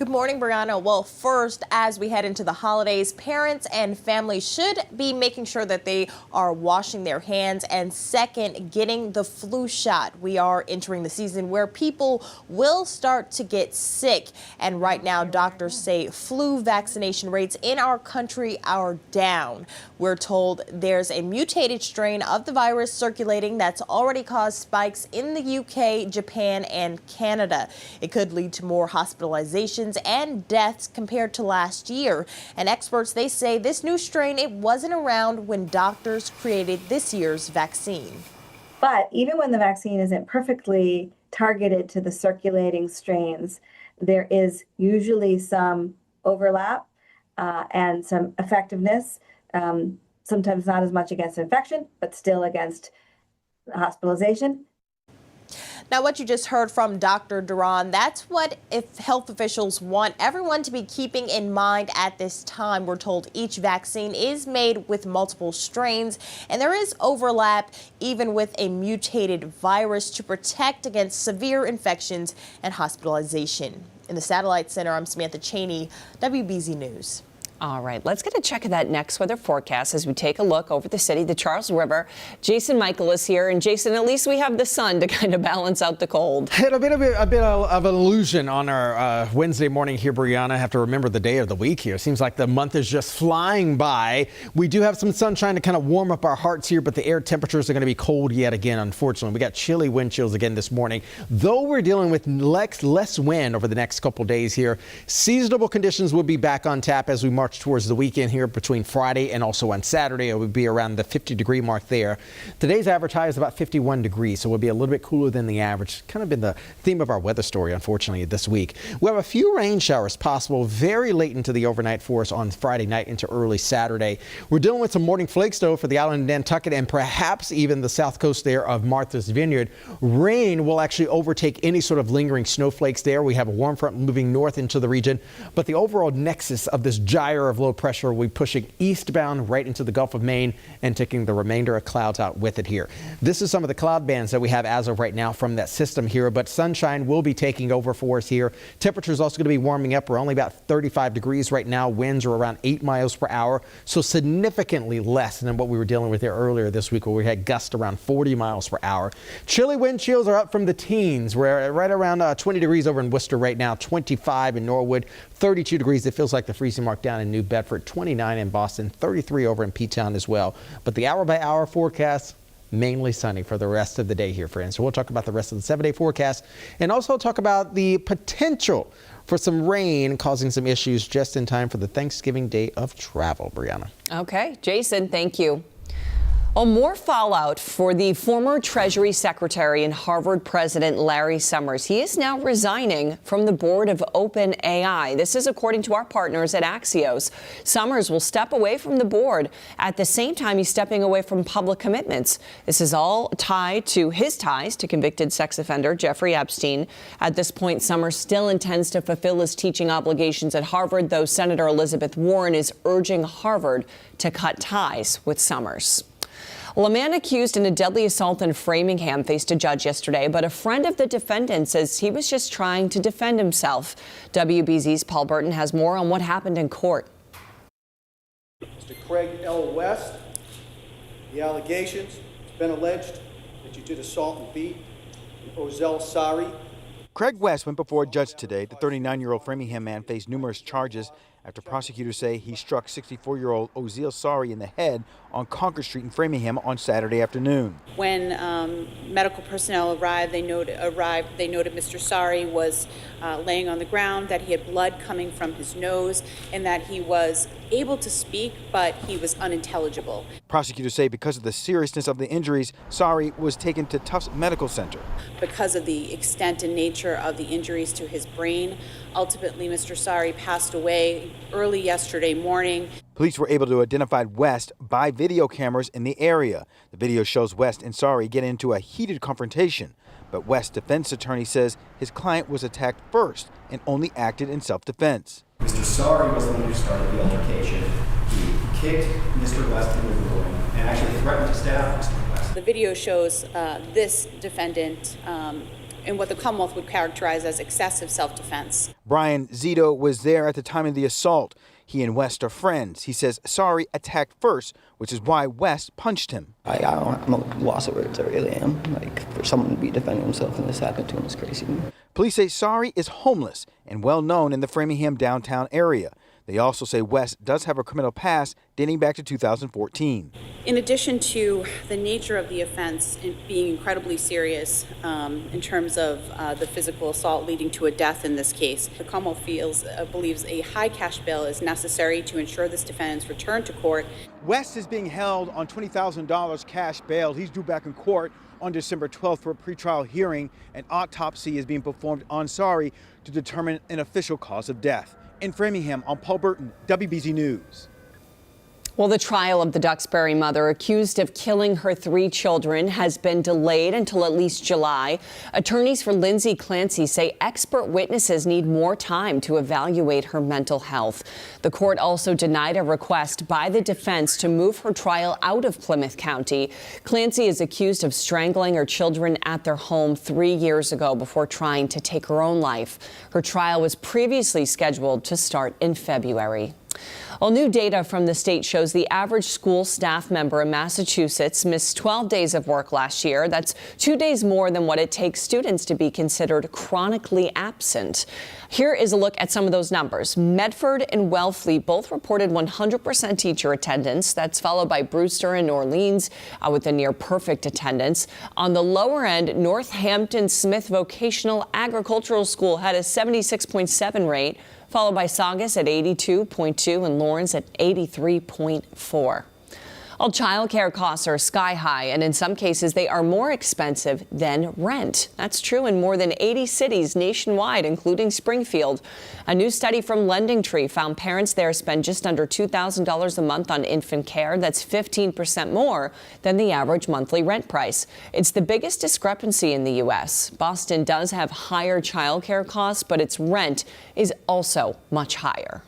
Good morning, Brianna. Well, first, as we head into the holidays, parents and families should be making sure that they are washing their hands, and second, getting the flu shot. We are entering the season where people will start to get sick, and right now doctors say flu vaccination rates in our country are down. We're told there's a mutated strain of the virus circulating that's already caused spikes in the UK, Japan, and Canada. It could lead to more hospitalizations and deaths compared to last year. And experts, they say this new strain, it wasn't around when doctors created this year's vaccine. But even when the vaccine isn't perfectly targeted to the circulating strains, there is usually some overlap and some effectiveness, sometimes not as much against infection, but still against hospitalization. Now, what you just heard from Dr. Duran, that's what if health officials want everyone to be keeping in mind at this time. We're told each vaccine is made with multiple strains, and there is overlap even with a mutated virus to protect against severe infections and hospitalization. In the Satellite Center, I'm Samantha Cheney, WBZ News. All right, let's get a check of that next weather forecast as we take a look over the city, the Charles River. Jason Michael is here, and Jason, at least we have the sun to kind of balance out the cold. A bit of an illusion on our Wednesday morning here, Brianna. I have to remember the day of the week here. Seems like the month is just flying by. We do have some sunshine to kind of warm up our hearts here, but the air temperatures are going to be cold yet again, unfortunately. We got chilly wind chills again this morning. Though we're dealing with less wind over the next couple days here, seasonable conditions will be back on tap as we march towards the weekend here between Friday and also on Saturday. It would be around the 50-degree mark there. Today's average high is about 51 degrees, so it will be a little bit cooler than the average. Kind of been the theme of our weather story, unfortunately, this week. We have a few rain showers possible very late into the overnight for us on Friday night into early Saturday. We're dealing with some morning flakes, though, for the island of Nantucket and perhaps even the south coast there of Martha's Vineyard. Rain will actually overtake any sort of lingering snowflakes there. We have a warm front moving north into the region, but the overall nexus of this gyre of low pressure will be pushing eastbound right into the Gulf of Maine and taking the remainder of clouds out with it here. This is some of the cloud bands that we have as of right now from that system here, but sunshine will be taking over for us here. Temperature is also going to be warming up. We're only about 35 degrees right now. Winds are around 8 miles per hour, so significantly less than what we were dealing with here earlier this week, where we had gusts around 40 miles per hour. Chilly wind chills are up from the teens. We're right around 20 degrees over in Worcester right now, 25 in Norwood, 32 degrees. It feels like the freezing mark down in New Bedford, 29 in Boston, 33 over in P-Town as well. But the hour-by-hour forecast, mainly sunny for the rest of the day here, friends. So we'll talk about the rest of the 7-day forecast and also talk about the potential for some rain causing some issues just in time for the Thanksgiving day of travel, Brianna. Okay, Jason, thank you. Oh, more fallout for the former Treasury Secretary and Harvard President Larry Summers. He is now resigning from the board of OpenAI. This is according to our partners at Axios. Summers will step away from the board. At the same time, he's stepping away from public commitments. This is all tied to his ties to convicted sex offender Jeffrey Epstein. At this point, Summers still intends to fulfill his teaching obligations at Harvard, though Senator Elizabeth Warren is urging Harvard to cut ties with Summers. Well, a man accused in a deadly assault in Framingham faced a judge yesterday, but a friend of the defendant says he was just trying to defend himself. WBZ's Paul Burton has more on what happened in court. Mr. Craig L. West, the allegations, it's been alleged that you did assault and beat Ozell Sari. Craig West went before a judge today. The 39-year-old Framingham man faced numerous charges after prosecutors say he struck 64-year-old Ozell Sari in the head on Concord Street in Framingham on Saturday afternoon. When medical personnel arrived, they noted Mr. Sari was laying on the ground, that he had blood coming from his nose, and that he was able to speak, but he was unintelligible. Prosecutors say because of the seriousness of the injuries, Sari was taken to Tufts Medical Center. Because of the extent and nature of the injuries to his brain, ultimately Mr. Sari passed away early yesterday morning. Police were able to identify West by video cameras in the area. The video shows West and Sari get into a heated confrontation, but West's defense attorney says his client was attacked first and only acted in self-defense. Mr. Sari was the one who started the altercation. He kicked Mr. West in the groin and actually threatened to stab Mr. West. The video shows this defendant what the Commonwealth would characterize as excessive self-defense. Brian Zito was there at the time of the assault. He and West are friends. He says Sari attacked first, which is why West punched him. I'm a loss of words, I really am. Like, for someone to be defending himself and this happened to him is crazy. Police say Sari is homeless and well known in the Framingham downtown area. They also say West does have a criminal past dating back to 2014. In addition to the nature of the offense being incredibly serious in terms of the physical assault leading to a death in this case, the Commonwealth believes a high cash bail is necessary to ensure this defendant's return to court. West is being held on $20,000 cash bail. He's due back in court on December 12th for a pretrial hearing. An autopsy is being performed on Sari to determine an official cause of death. In Framingham, I'm Paul Burton, WBZ News. Well, the trial of the Duxbury mother accused of killing her 3 children has been delayed until at least July. Attorneys for Lindsay Clancy say expert witnesses need more time to evaluate her mental health. The court also denied a request by the defense to move her trial out of Plymouth County. Clancy is accused of strangling her children at their home 3 years ago before trying to take her own life. Her trial was previously scheduled to start in February. Well, new data from the state shows the average school staff member in Massachusetts missed 12 days of work last year. That's 2 days more than what it takes students to be considered chronically absent. Here is a look at some of those numbers. Medford and Wellfleet both reported 100% teacher attendance. That's followed by Brewster and Orleans with a near perfect attendance. On the lower end, Northampton Smith Vocational Agricultural School had a 76.7 rate, followed by Saugus at 82.2 and Lawrence at 83.4. All childcare costs are sky high, and in some cases they are more expensive than rent. That's true in more than 80 cities nationwide, including Springfield. A new study from Lending Tree found parents there spend just under $2,000 a month on infant care. That's 15% more than the average monthly rent price. It's the biggest discrepancy in the U.S. Boston does have higher childcare costs, but its rent is also much higher.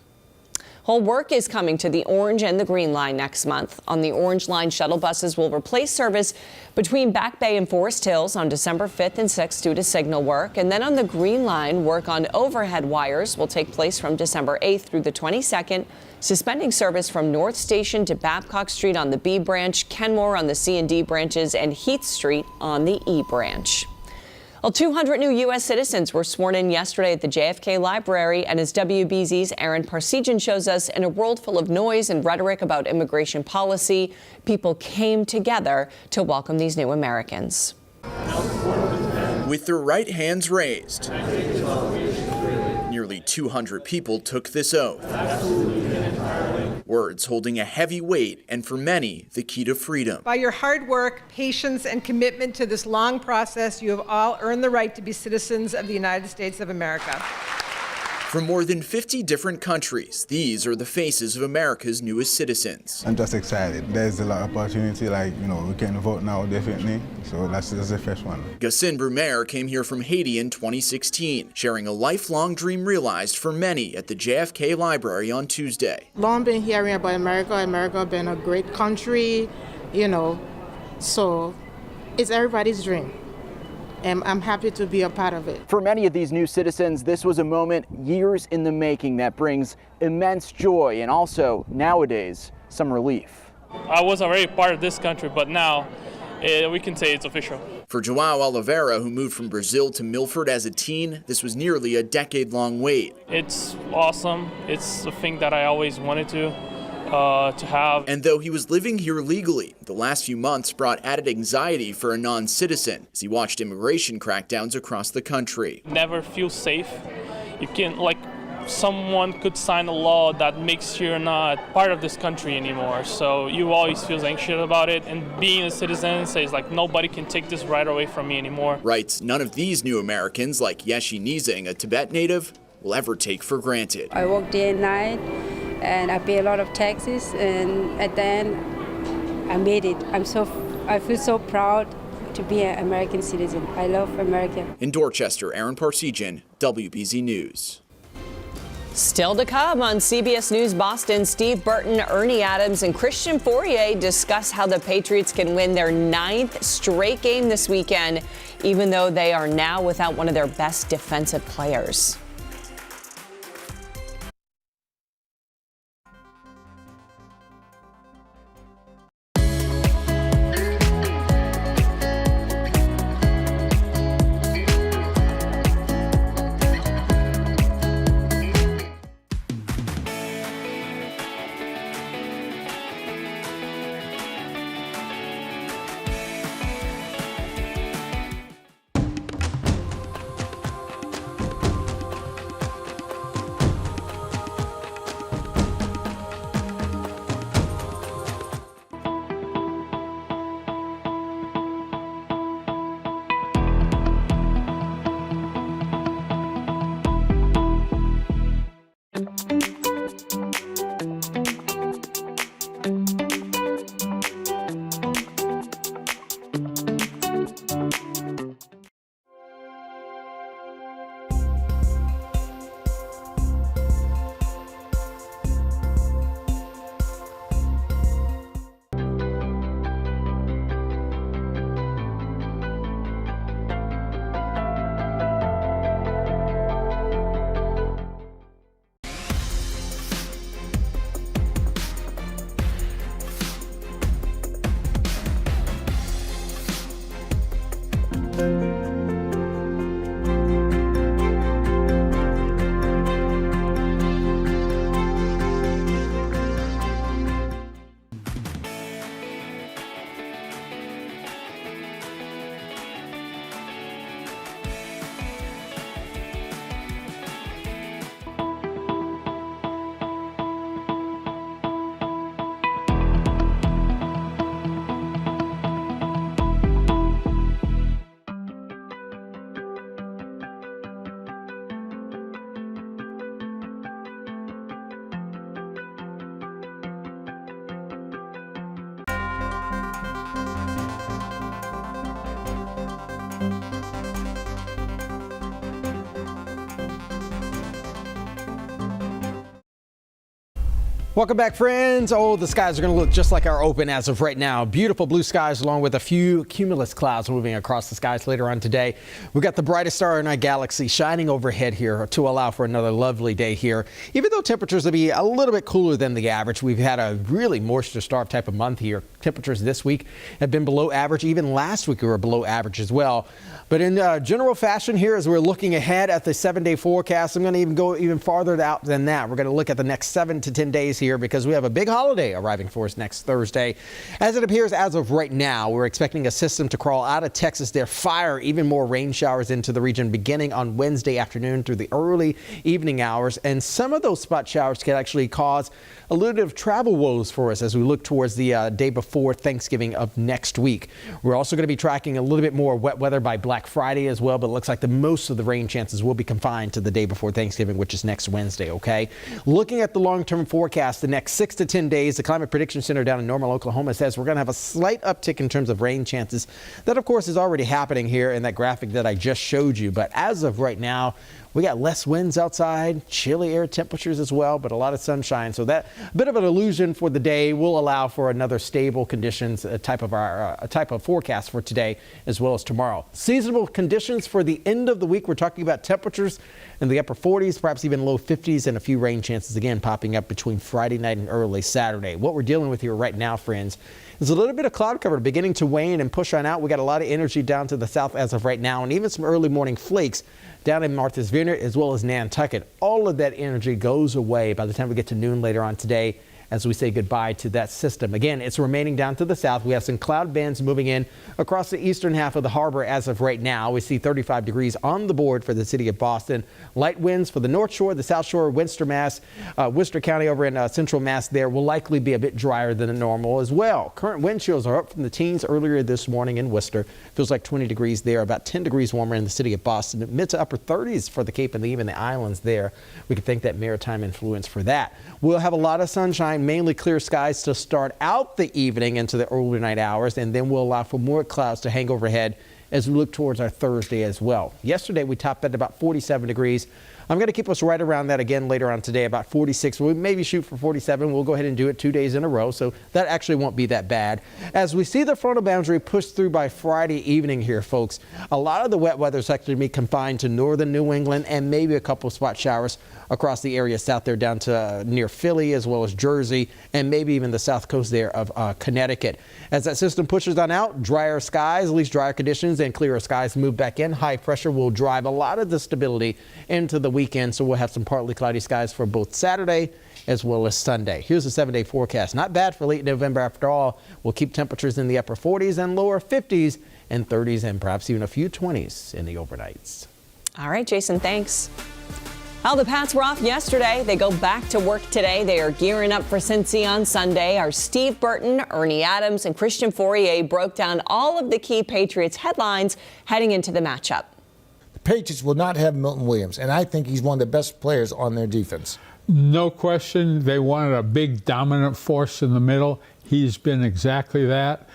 Whole work is coming to the Orange and the Green Line next month. On the Orange Line, shuttle buses will replace service between Back Bay and Forest Hills on December 5th and 6th due to signal work. And then on the Green Line, work on overhead wires will take place from December 8th through the 22nd, suspending service from North Station to Babcock Street on the B branch, Kenmore on the C and D branches, and Heath Street on the E branch. Well, 200 new U.S. citizens were sworn in yesterday at the JFK Library, and as WBZ's Aaron Parsegian shows us, in a world full of noise and rhetoric about immigration policy, people came together to welcome these new Americans. With their right hands raised, nearly 200 people took this oath. Words holding a heavy weight and, for many, the key to freedom. By your hard work, patience, and commitment to this long process, you have all earned the right to be citizens of the United States of America. From more than 50 different countries, these are the faces of America's newest citizens. I'm just excited. There's a lot of opportunity, we can vote now, definitely. So that's the first one. Gassin Brumaire came here from Haiti in 2016, sharing a lifelong dream realized for many at the JFK Library on Tuesday. Long been hearing about America. America been a great country, so it's everybody's dream. And I'm happy to be a part of it. For many of these new citizens, this was a moment years in the making that brings immense joy and also, nowadays, some relief. I wasn't already part of this country, but now we can say it's official. For João Oliveira, who moved from Brazil to Milford as a teen, this was nearly a decade-long wait. It's awesome. It's a thing that I always wanted to have. And though he was living here legally, the last few months brought added anxiety for a non-citizen as he watched immigration crackdowns across the country. Never feel safe. You can, someone could sign a law that makes you not part of this country anymore. So you always feel anxious about it. And being a citizen says, nobody can take this right away from me anymore. Rights none of these new Americans, like Yeshi Nizing, a Tibet native, will ever take for granted. I work day and night, and I pay a lot of taxes, and at the end, I made it. I feel so proud to be an American citizen. I love America. In Dorchester, Aaron Parsegian, WBZ News. Still to come on CBS News Boston, Steve Burton, Ernie Adams, and Christian Fourier discuss how the Patriots can win their 9th straight game this weekend, even though they are now without one of their best defensive players. Welcome back, friends. Oh, the skies are going to look just like our open as of right now. Beautiful blue skies along with a few cumulus clouds moving across the skies later on today. We've got the brightest star in our galaxy shining overhead here to allow for another lovely day here. Even though temperatures will be a little bit cooler than the average, we've had a really moisture-starved type of month here. Temperatures this week have been below average. Even last week we were below average as well. But in general fashion here, as we're looking ahead at the 7-day forecast, I'm going to go even farther out than that. We're going to look at the next 7 to 10 days here because we have a big holiday arriving for us next Thursday. As it appears as of right now, we're expecting a system to crawl out of Texas there, fire even more rain showers into the region beginning on Wednesday afternoon through the early evening hours. And some of those spot showers can actually cause a little bit of travel woes for us as we look towards the day before Thanksgiving of next week. We're also going to be tracking a little bit more wet weather by Black Friday as well, but it looks like most of the rain chances will be confined to the day before Thanksgiving, which is next Wednesday, okay? Looking at the long-term forecast, the next 6 to 10 days, the Climate Prediction Center down in Normal, Oklahoma says we're going to have a slight uptick in terms of rain chances. That, of course, is already happening here in that graphic that I just showed you. But as of right now, we got less winds outside, chilly air temperatures as well, but a lot of sunshine. So that bit of an illusion for the day will allow for another stable conditions type of forecast for today as well as tomorrow. Seasonable conditions for the end of the week. We're talking about temperatures in the upper 40s, perhaps even low 50s, and a few rain chances again popping up between Friday night and early Saturday. What we're dealing with here right now, friends, is a little bit of cloud cover beginning to wane and push on out. We got a lot of energy down to the south as of right now, and even some early morning flakes down in Martha's Vineyard as well as Nantucket. All of that energy goes away by the time we get to noon later on today as we say goodbye to that system. Again, it's remaining down to the south. We have some cloud bands moving in across the eastern half of the harbor as of right now. We see 35 degrees on the board for the city of Boston. Light winds for the North Shore, the South Shore, Worcester County over in Central Mass there will likely be a bit drier than normal as well. Current wind chills are up from the teens earlier this morning in Worcester. Feels like 20 degrees there, about 10 degrees warmer in the city of Boston. Mid to upper 30s for the Cape and even the islands there. We can thank that maritime influence for that. We'll have a lot of sunshine, mainly clear skies to start out the evening into the early night hours, and then we'll allow for more clouds to hang overhead as we look towards our Thursday as well. Yesterday, we topped at about 47 degrees. I'm going to keep us right around that again later on today, about 46. We'll maybe shoot for 47. We'll go ahead and do it 2 days in a row, so that actually won't be that bad. As we see the frontal boundary pushed through by Friday evening here, folks, a lot of the wet weather is actually going to be confined to northern New England and maybe a couple of spot showers across the area south there down to near Philly as well as Jersey and maybe even the south coast there of Connecticut. As that system pushes on out, drier skies, at least drier conditions and clearer skies move back in. High pressure will drive a lot of the stability into the weekend, so we'll have some partly cloudy skies for both Saturday as well as Sunday. Here's the 7-day forecast. Not bad for late November after all. We'll keep temperatures in the upper 40s and lower 50s and 30s and perhaps even a few 20s in the overnights. All right, Jason, thanks. Well, the Pats were off yesterday. They go back to work today. They are gearing up for Cincy on Sunday. Our Steve Burton, Ernie Adams, and Christian Fourier broke down all of the key Patriots headlines heading into the matchup. The Patriots will not have Milton Williams, and I think he's one of the best players on their defense. No question. They wanted a big dominant force in the middle. He's been exactly that.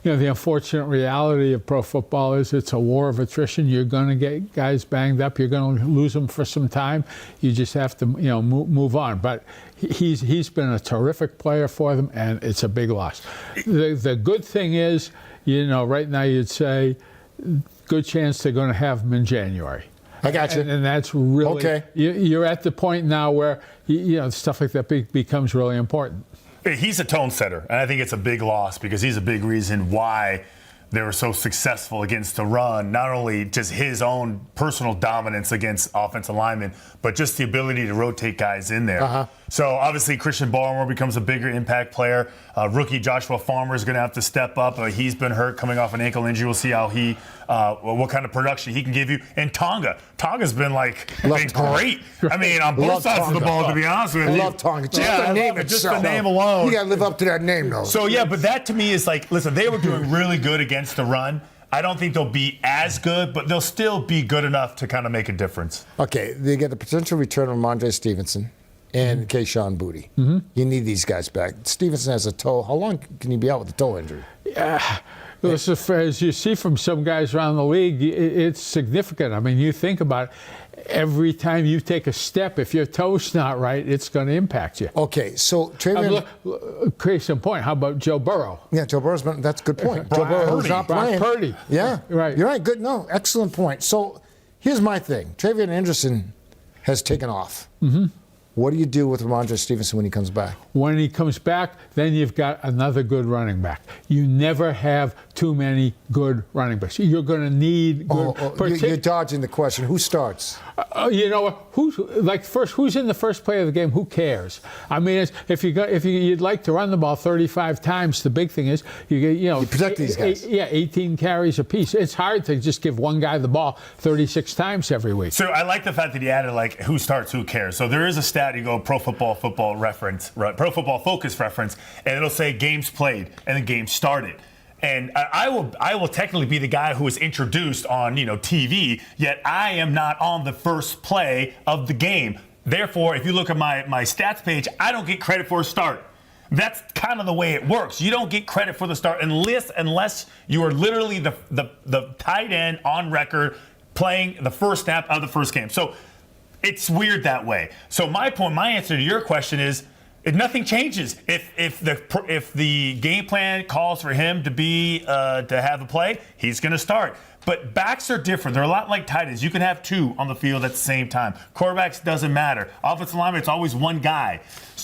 The unfortunate reality of pro football is it's a war of attrition. You're going to get guys banged up. You're going to lose them for some time. You just have to, move on. But he's been a terrific player for them, and it's a big loss. The good thing is, right now you'd say good chance they're going to have him in January. I got you. And that's really, okay. You're at the point now where, stuff like that becomes really important. He's a tone setter, and I think it's a big loss because he's a big reason why they were so successful against the run. Not only just his own personal dominance against offensive linemen, but just the ability to rotate guys in there. So obviously Christian Barmore becomes a bigger impact player. Rookie Joshua Farmer is going to have to step up. He's been hurt coming off an ankle injury. We'll see how what kind of production he can give you. And Tonga's been great. I mean, on both sides of the ball, to be honest with you. I love Tonga. Just the name itself. Just the name alone. You got to live up to that name, though. So, yeah, but that to me is listen, they were doing really good against the run. I don't think they'll be as good, but they'll still be good enough to kind of make a difference. Okay, they get the potential return of Ramondre Stevenson and Keyshawn Boutte. You need these guys back. Stevenson has a toe. How long can he be out with a toe injury? As you see from some guys around the league, it's significant. I mean, you think about it. Every time you take a step, if your toe's not right, it's going to impact you. Okay, so case in point, how about Joe Burrow? Yeah, Joe Burrow's been, that's a good point. Joe Burrow's not playing. Purdy. Yeah, right. You're right. Good. No, excellent point. So here's my thing. Travion Anderson has taken off. What do you do with Ramondre Stevenson when he comes back? When he comes back, then you've got another good running back. You never have too many good running backs. You're going to need good. You're dodging the question. Who starts? You know, who's in the first play of the game? Who cares? I mean, if you'd like to run the ball 35 times, the big thing is you protect these guys. 18 carries apiece. It's hard to just give one guy the ball 36 times every week. So I like the fact that he added who starts, who cares. So there is a stat. You go Pro Football Focus reference, and it'll say games played and then games started. And I will technically be the guy who is introduced on TV, yet I am not on the first play of the game. Therefore, if you look at my stats page, I don't get credit for a start. That's kind of the way it works. You don't get credit for the start unless you are literally the tight end on record playing the first snap of the first game. So it's weird that way. So my answer to your question is, nothing changes. If the game plan calls for him to have a play, he's going to start. But backs are different. They're a lot like tight ends. You can have two on the field at the same time. Quarterbacks doesn't matter. Offensive lineman, it's always one guy.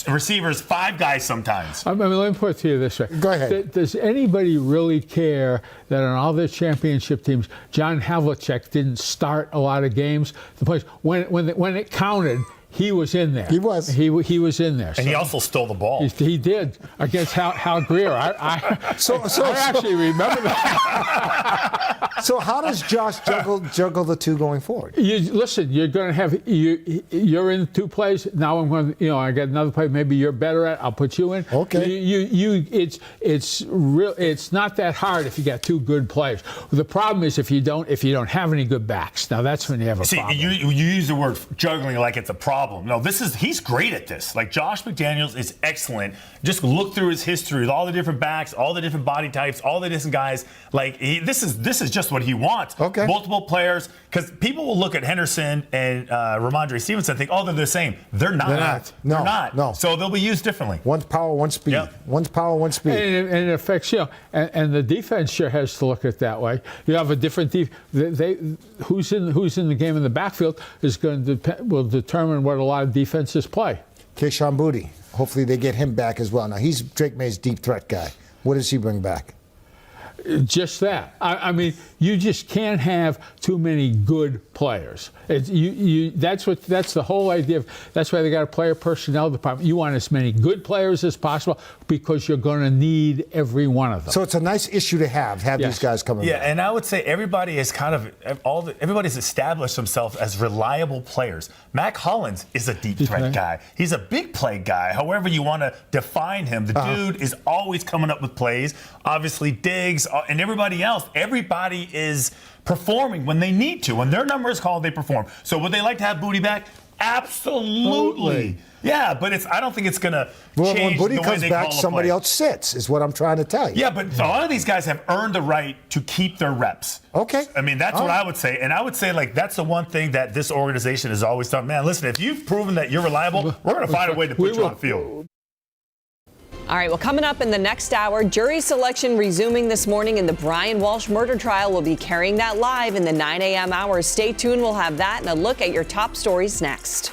Receivers, 5 guys sometimes. I mean, let me put it to you this way. Go ahead. Does anybody really care that on all their championship teams, John Havlicek didn't start a lot of games? The place when it counted, he was in there. He was. He was in there. And he also stole the ball. He did against Hal Greer. I actually remember that. So how does Josh juggle the two going forward? Listen, you're going to have you're in 2 plays. Now I'm going to I get another play. Maybe you're better at. I'll put you in. Okay. It's not that hard if you got 2 good players. The problem is if you don't have any good backs. Now that's when you have a problem. You use the word juggling like it's a problem. problem. No, he's great at this. Like, Josh McDaniels is excellent. Just look through his history with all the different backs, all the different body types, all the different guys. Like, this is just what he wants. Okay. Multiple players, because people will look at Henderson and Ramondre Stevenson and think, oh, they're the same. They're not. No, They're not. No. So they'll be used differently. One's power, one's speed. Yep. One's power, one's speed. And it affects, and the defense sure has to look at it that way. You have a different who's in the game in the backfield will determine what a lot of defenses play. Keyshawn Boutte. Hopefully they get him back as well. Now, he's Drake May's deep threat guy. What does he bring back? Just that. I mean, you just can't have too many good players. That's the whole idea. That's why they got a player personnel department. You want as many good players as possible because you're going to need every one of them. So it's a nice issue to have these guys coming back. Yeah, and I would say everybody is everybody's established themselves as reliable players. Mac Hollins is a deep threat guy. He's a big play guy. However you want to define him, the dude is always coming up with plays. Obviously, Diggs and everybody else. Everybody is performing when they need to. When their number is called, they perform. So would they like to have Boutte back? Absolutely. Yeah, but I don't think it's going to change when the Boutte way comes they back, call a somebody play. else sits, is what I'm trying to tell you. Yeah, but a lot of these guys have earned the right to keep their reps. Okay. I mean, that's what I would say. And I would say, like, that's the one thing that this organization has always done. Man, listen, if you've proven that you're reliable, we're going to find a way to put you on the field. All right, well, coming up in the next hour, jury selection resuming this morning in the Brian Walsh murder trial. We'll be carrying that live in the 9 a.m. hours. Stay tuned. We'll have that and a look at your top stories next.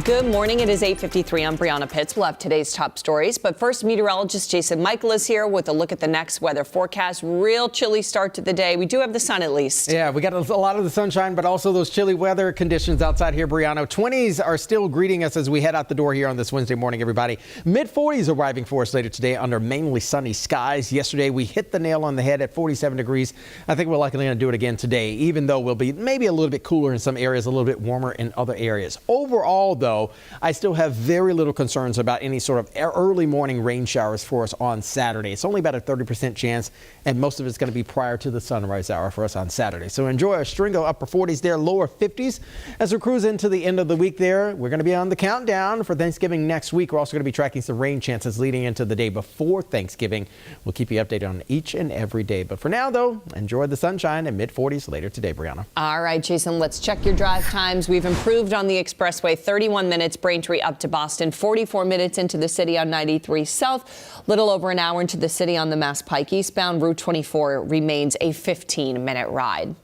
Good morning. It is 8:53. I'm Brianna Pitts. We'll have today's top stories. But first, meteorologist Jason Michael is here with a look at the next weather forecast. Real chilly start to the day. We do have the sun at least. Yeah, we got a lot of the sunshine, but also those chilly weather conditions outside here, Brianna. 20s are still greeting us as we head out the door here on this Wednesday morning, everybody. Mid-40s arriving for us later today under mainly sunny skies. Yesterday, we hit the nail on the head at 47 degrees. I think we're likely going to do it again today, even though we'll be maybe a little bit cooler in some areas, a little bit warmer in other areas. Overall, though, I still have very little concerns about any sort of early morning rain showers for us on Saturday. It's only about a 30% chance, and most of it's going to be prior to the sunrise hour for us on Saturday. So enjoy a string of upper 40s there, lower 50s as we cruise into the end of the week there. We're going to be on the countdown for Thanksgiving next week. We're also going to be tracking some rain chances leading into the day before Thanksgiving. We'll keep you updated on each and every day. But for now, though, enjoy the sunshine and mid-40s later today, Brianna. All right, Jason, let's check your drive times. We've improved on the expressway, 31 minutes, Braintree up to Boston, 44 minutes into the city on 93 South, little over an hour into the city on the Mass Pike eastbound. Route 24 remains a 15-minute ride.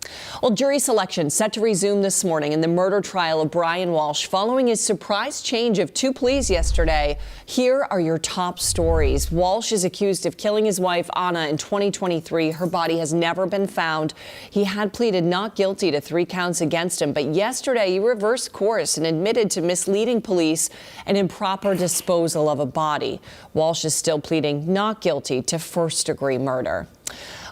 Well, jury selection set to resume this morning in the murder trial of Brian Walsh following his surprise change of 2 pleas yesterday. Here are your top stories. Walsh is accused of killing his wife, Anna, in 2023. Her body has never been found. He had pleaded not guilty to 3 counts against him, but yesterday he reversed course and admitted to misleading police and improper disposal of a body. Walsh is still pleading not guilty to first-degree murder.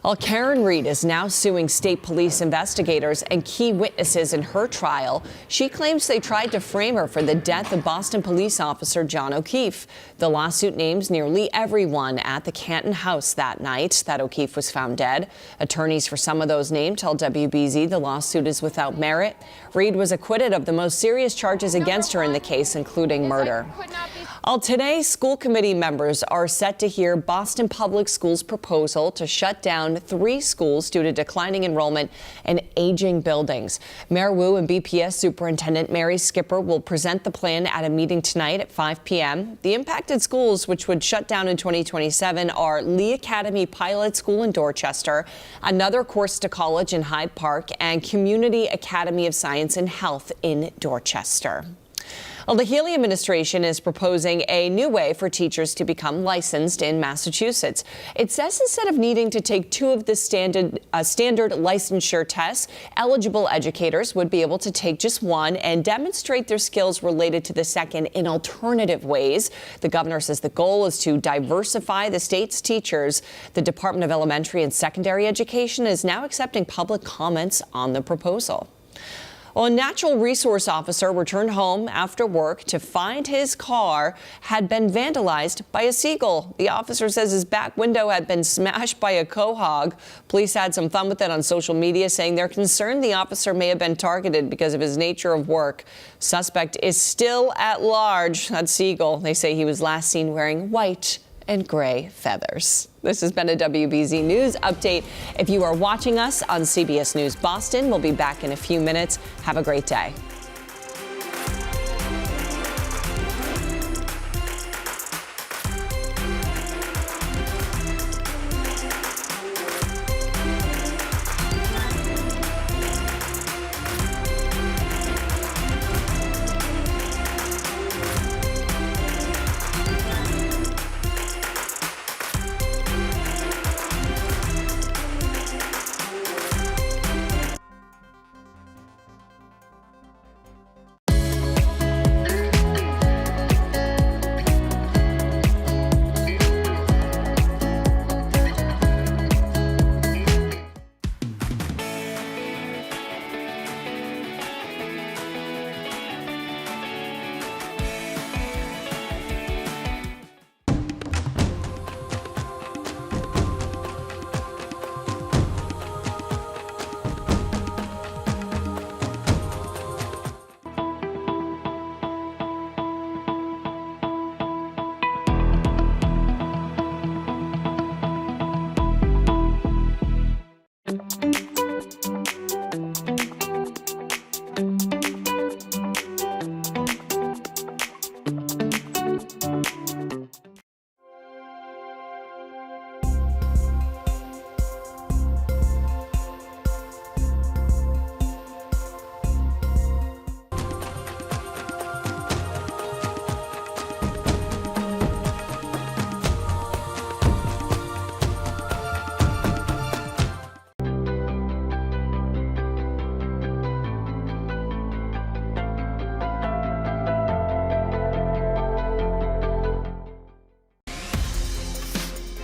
Well, Karen Reed is now suing state police investigators and key witnesses in her trial. She claims they tried to frame her for the death of Boston police officer John O'Keefe. The lawsuit names nearly everyone at the Canton house that night that O'Keefe was found dead. Attorneys for some of those named tell WBZ the lawsuit is without merit. Reed was acquitted of the most serious charges against her in the case, including murder. Well, today, school committee members are set to hear Boston Public Schools' proposal to shut down 3 schools due to declining enrollment and aging buildings. Mayor Wu and BPS Superintendent Mary Skipper will present the plan at a meeting tonight at 5 p.m. The impacted schools, which would shut down in 2027, are Lee Academy Pilot School in Dorchester, another Corsta College in Hyde Park, and Community Academy of Science and Health in Dorchester. Well, the Healy administration is proposing a new way for teachers to become licensed in Massachusetts. It says instead of needing to take 2 of the standard licensure tests, eligible educators would be able to take just 1 and demonstrate their skills related to the second in alternative ways. The governor says the goal is to diversify the state's teachers. The Department of Elementary and Secondary Education is now accepting public comments on the proposal. Well, a natural resource officer returned home after work to find his car had been vandalized by a seagull. The officer says his back window had been smashed by a quahog. Police had some fun with it on social media, saying they're concerned the officer may have been targeted because of his nature of work. Suspect is still at large. That seagull, they say he was last seen wearing white and gray feathers. This has been a WBZ News update. If you are watching us on CBS News Boston, we'll be back in a few minutes. Have a great day.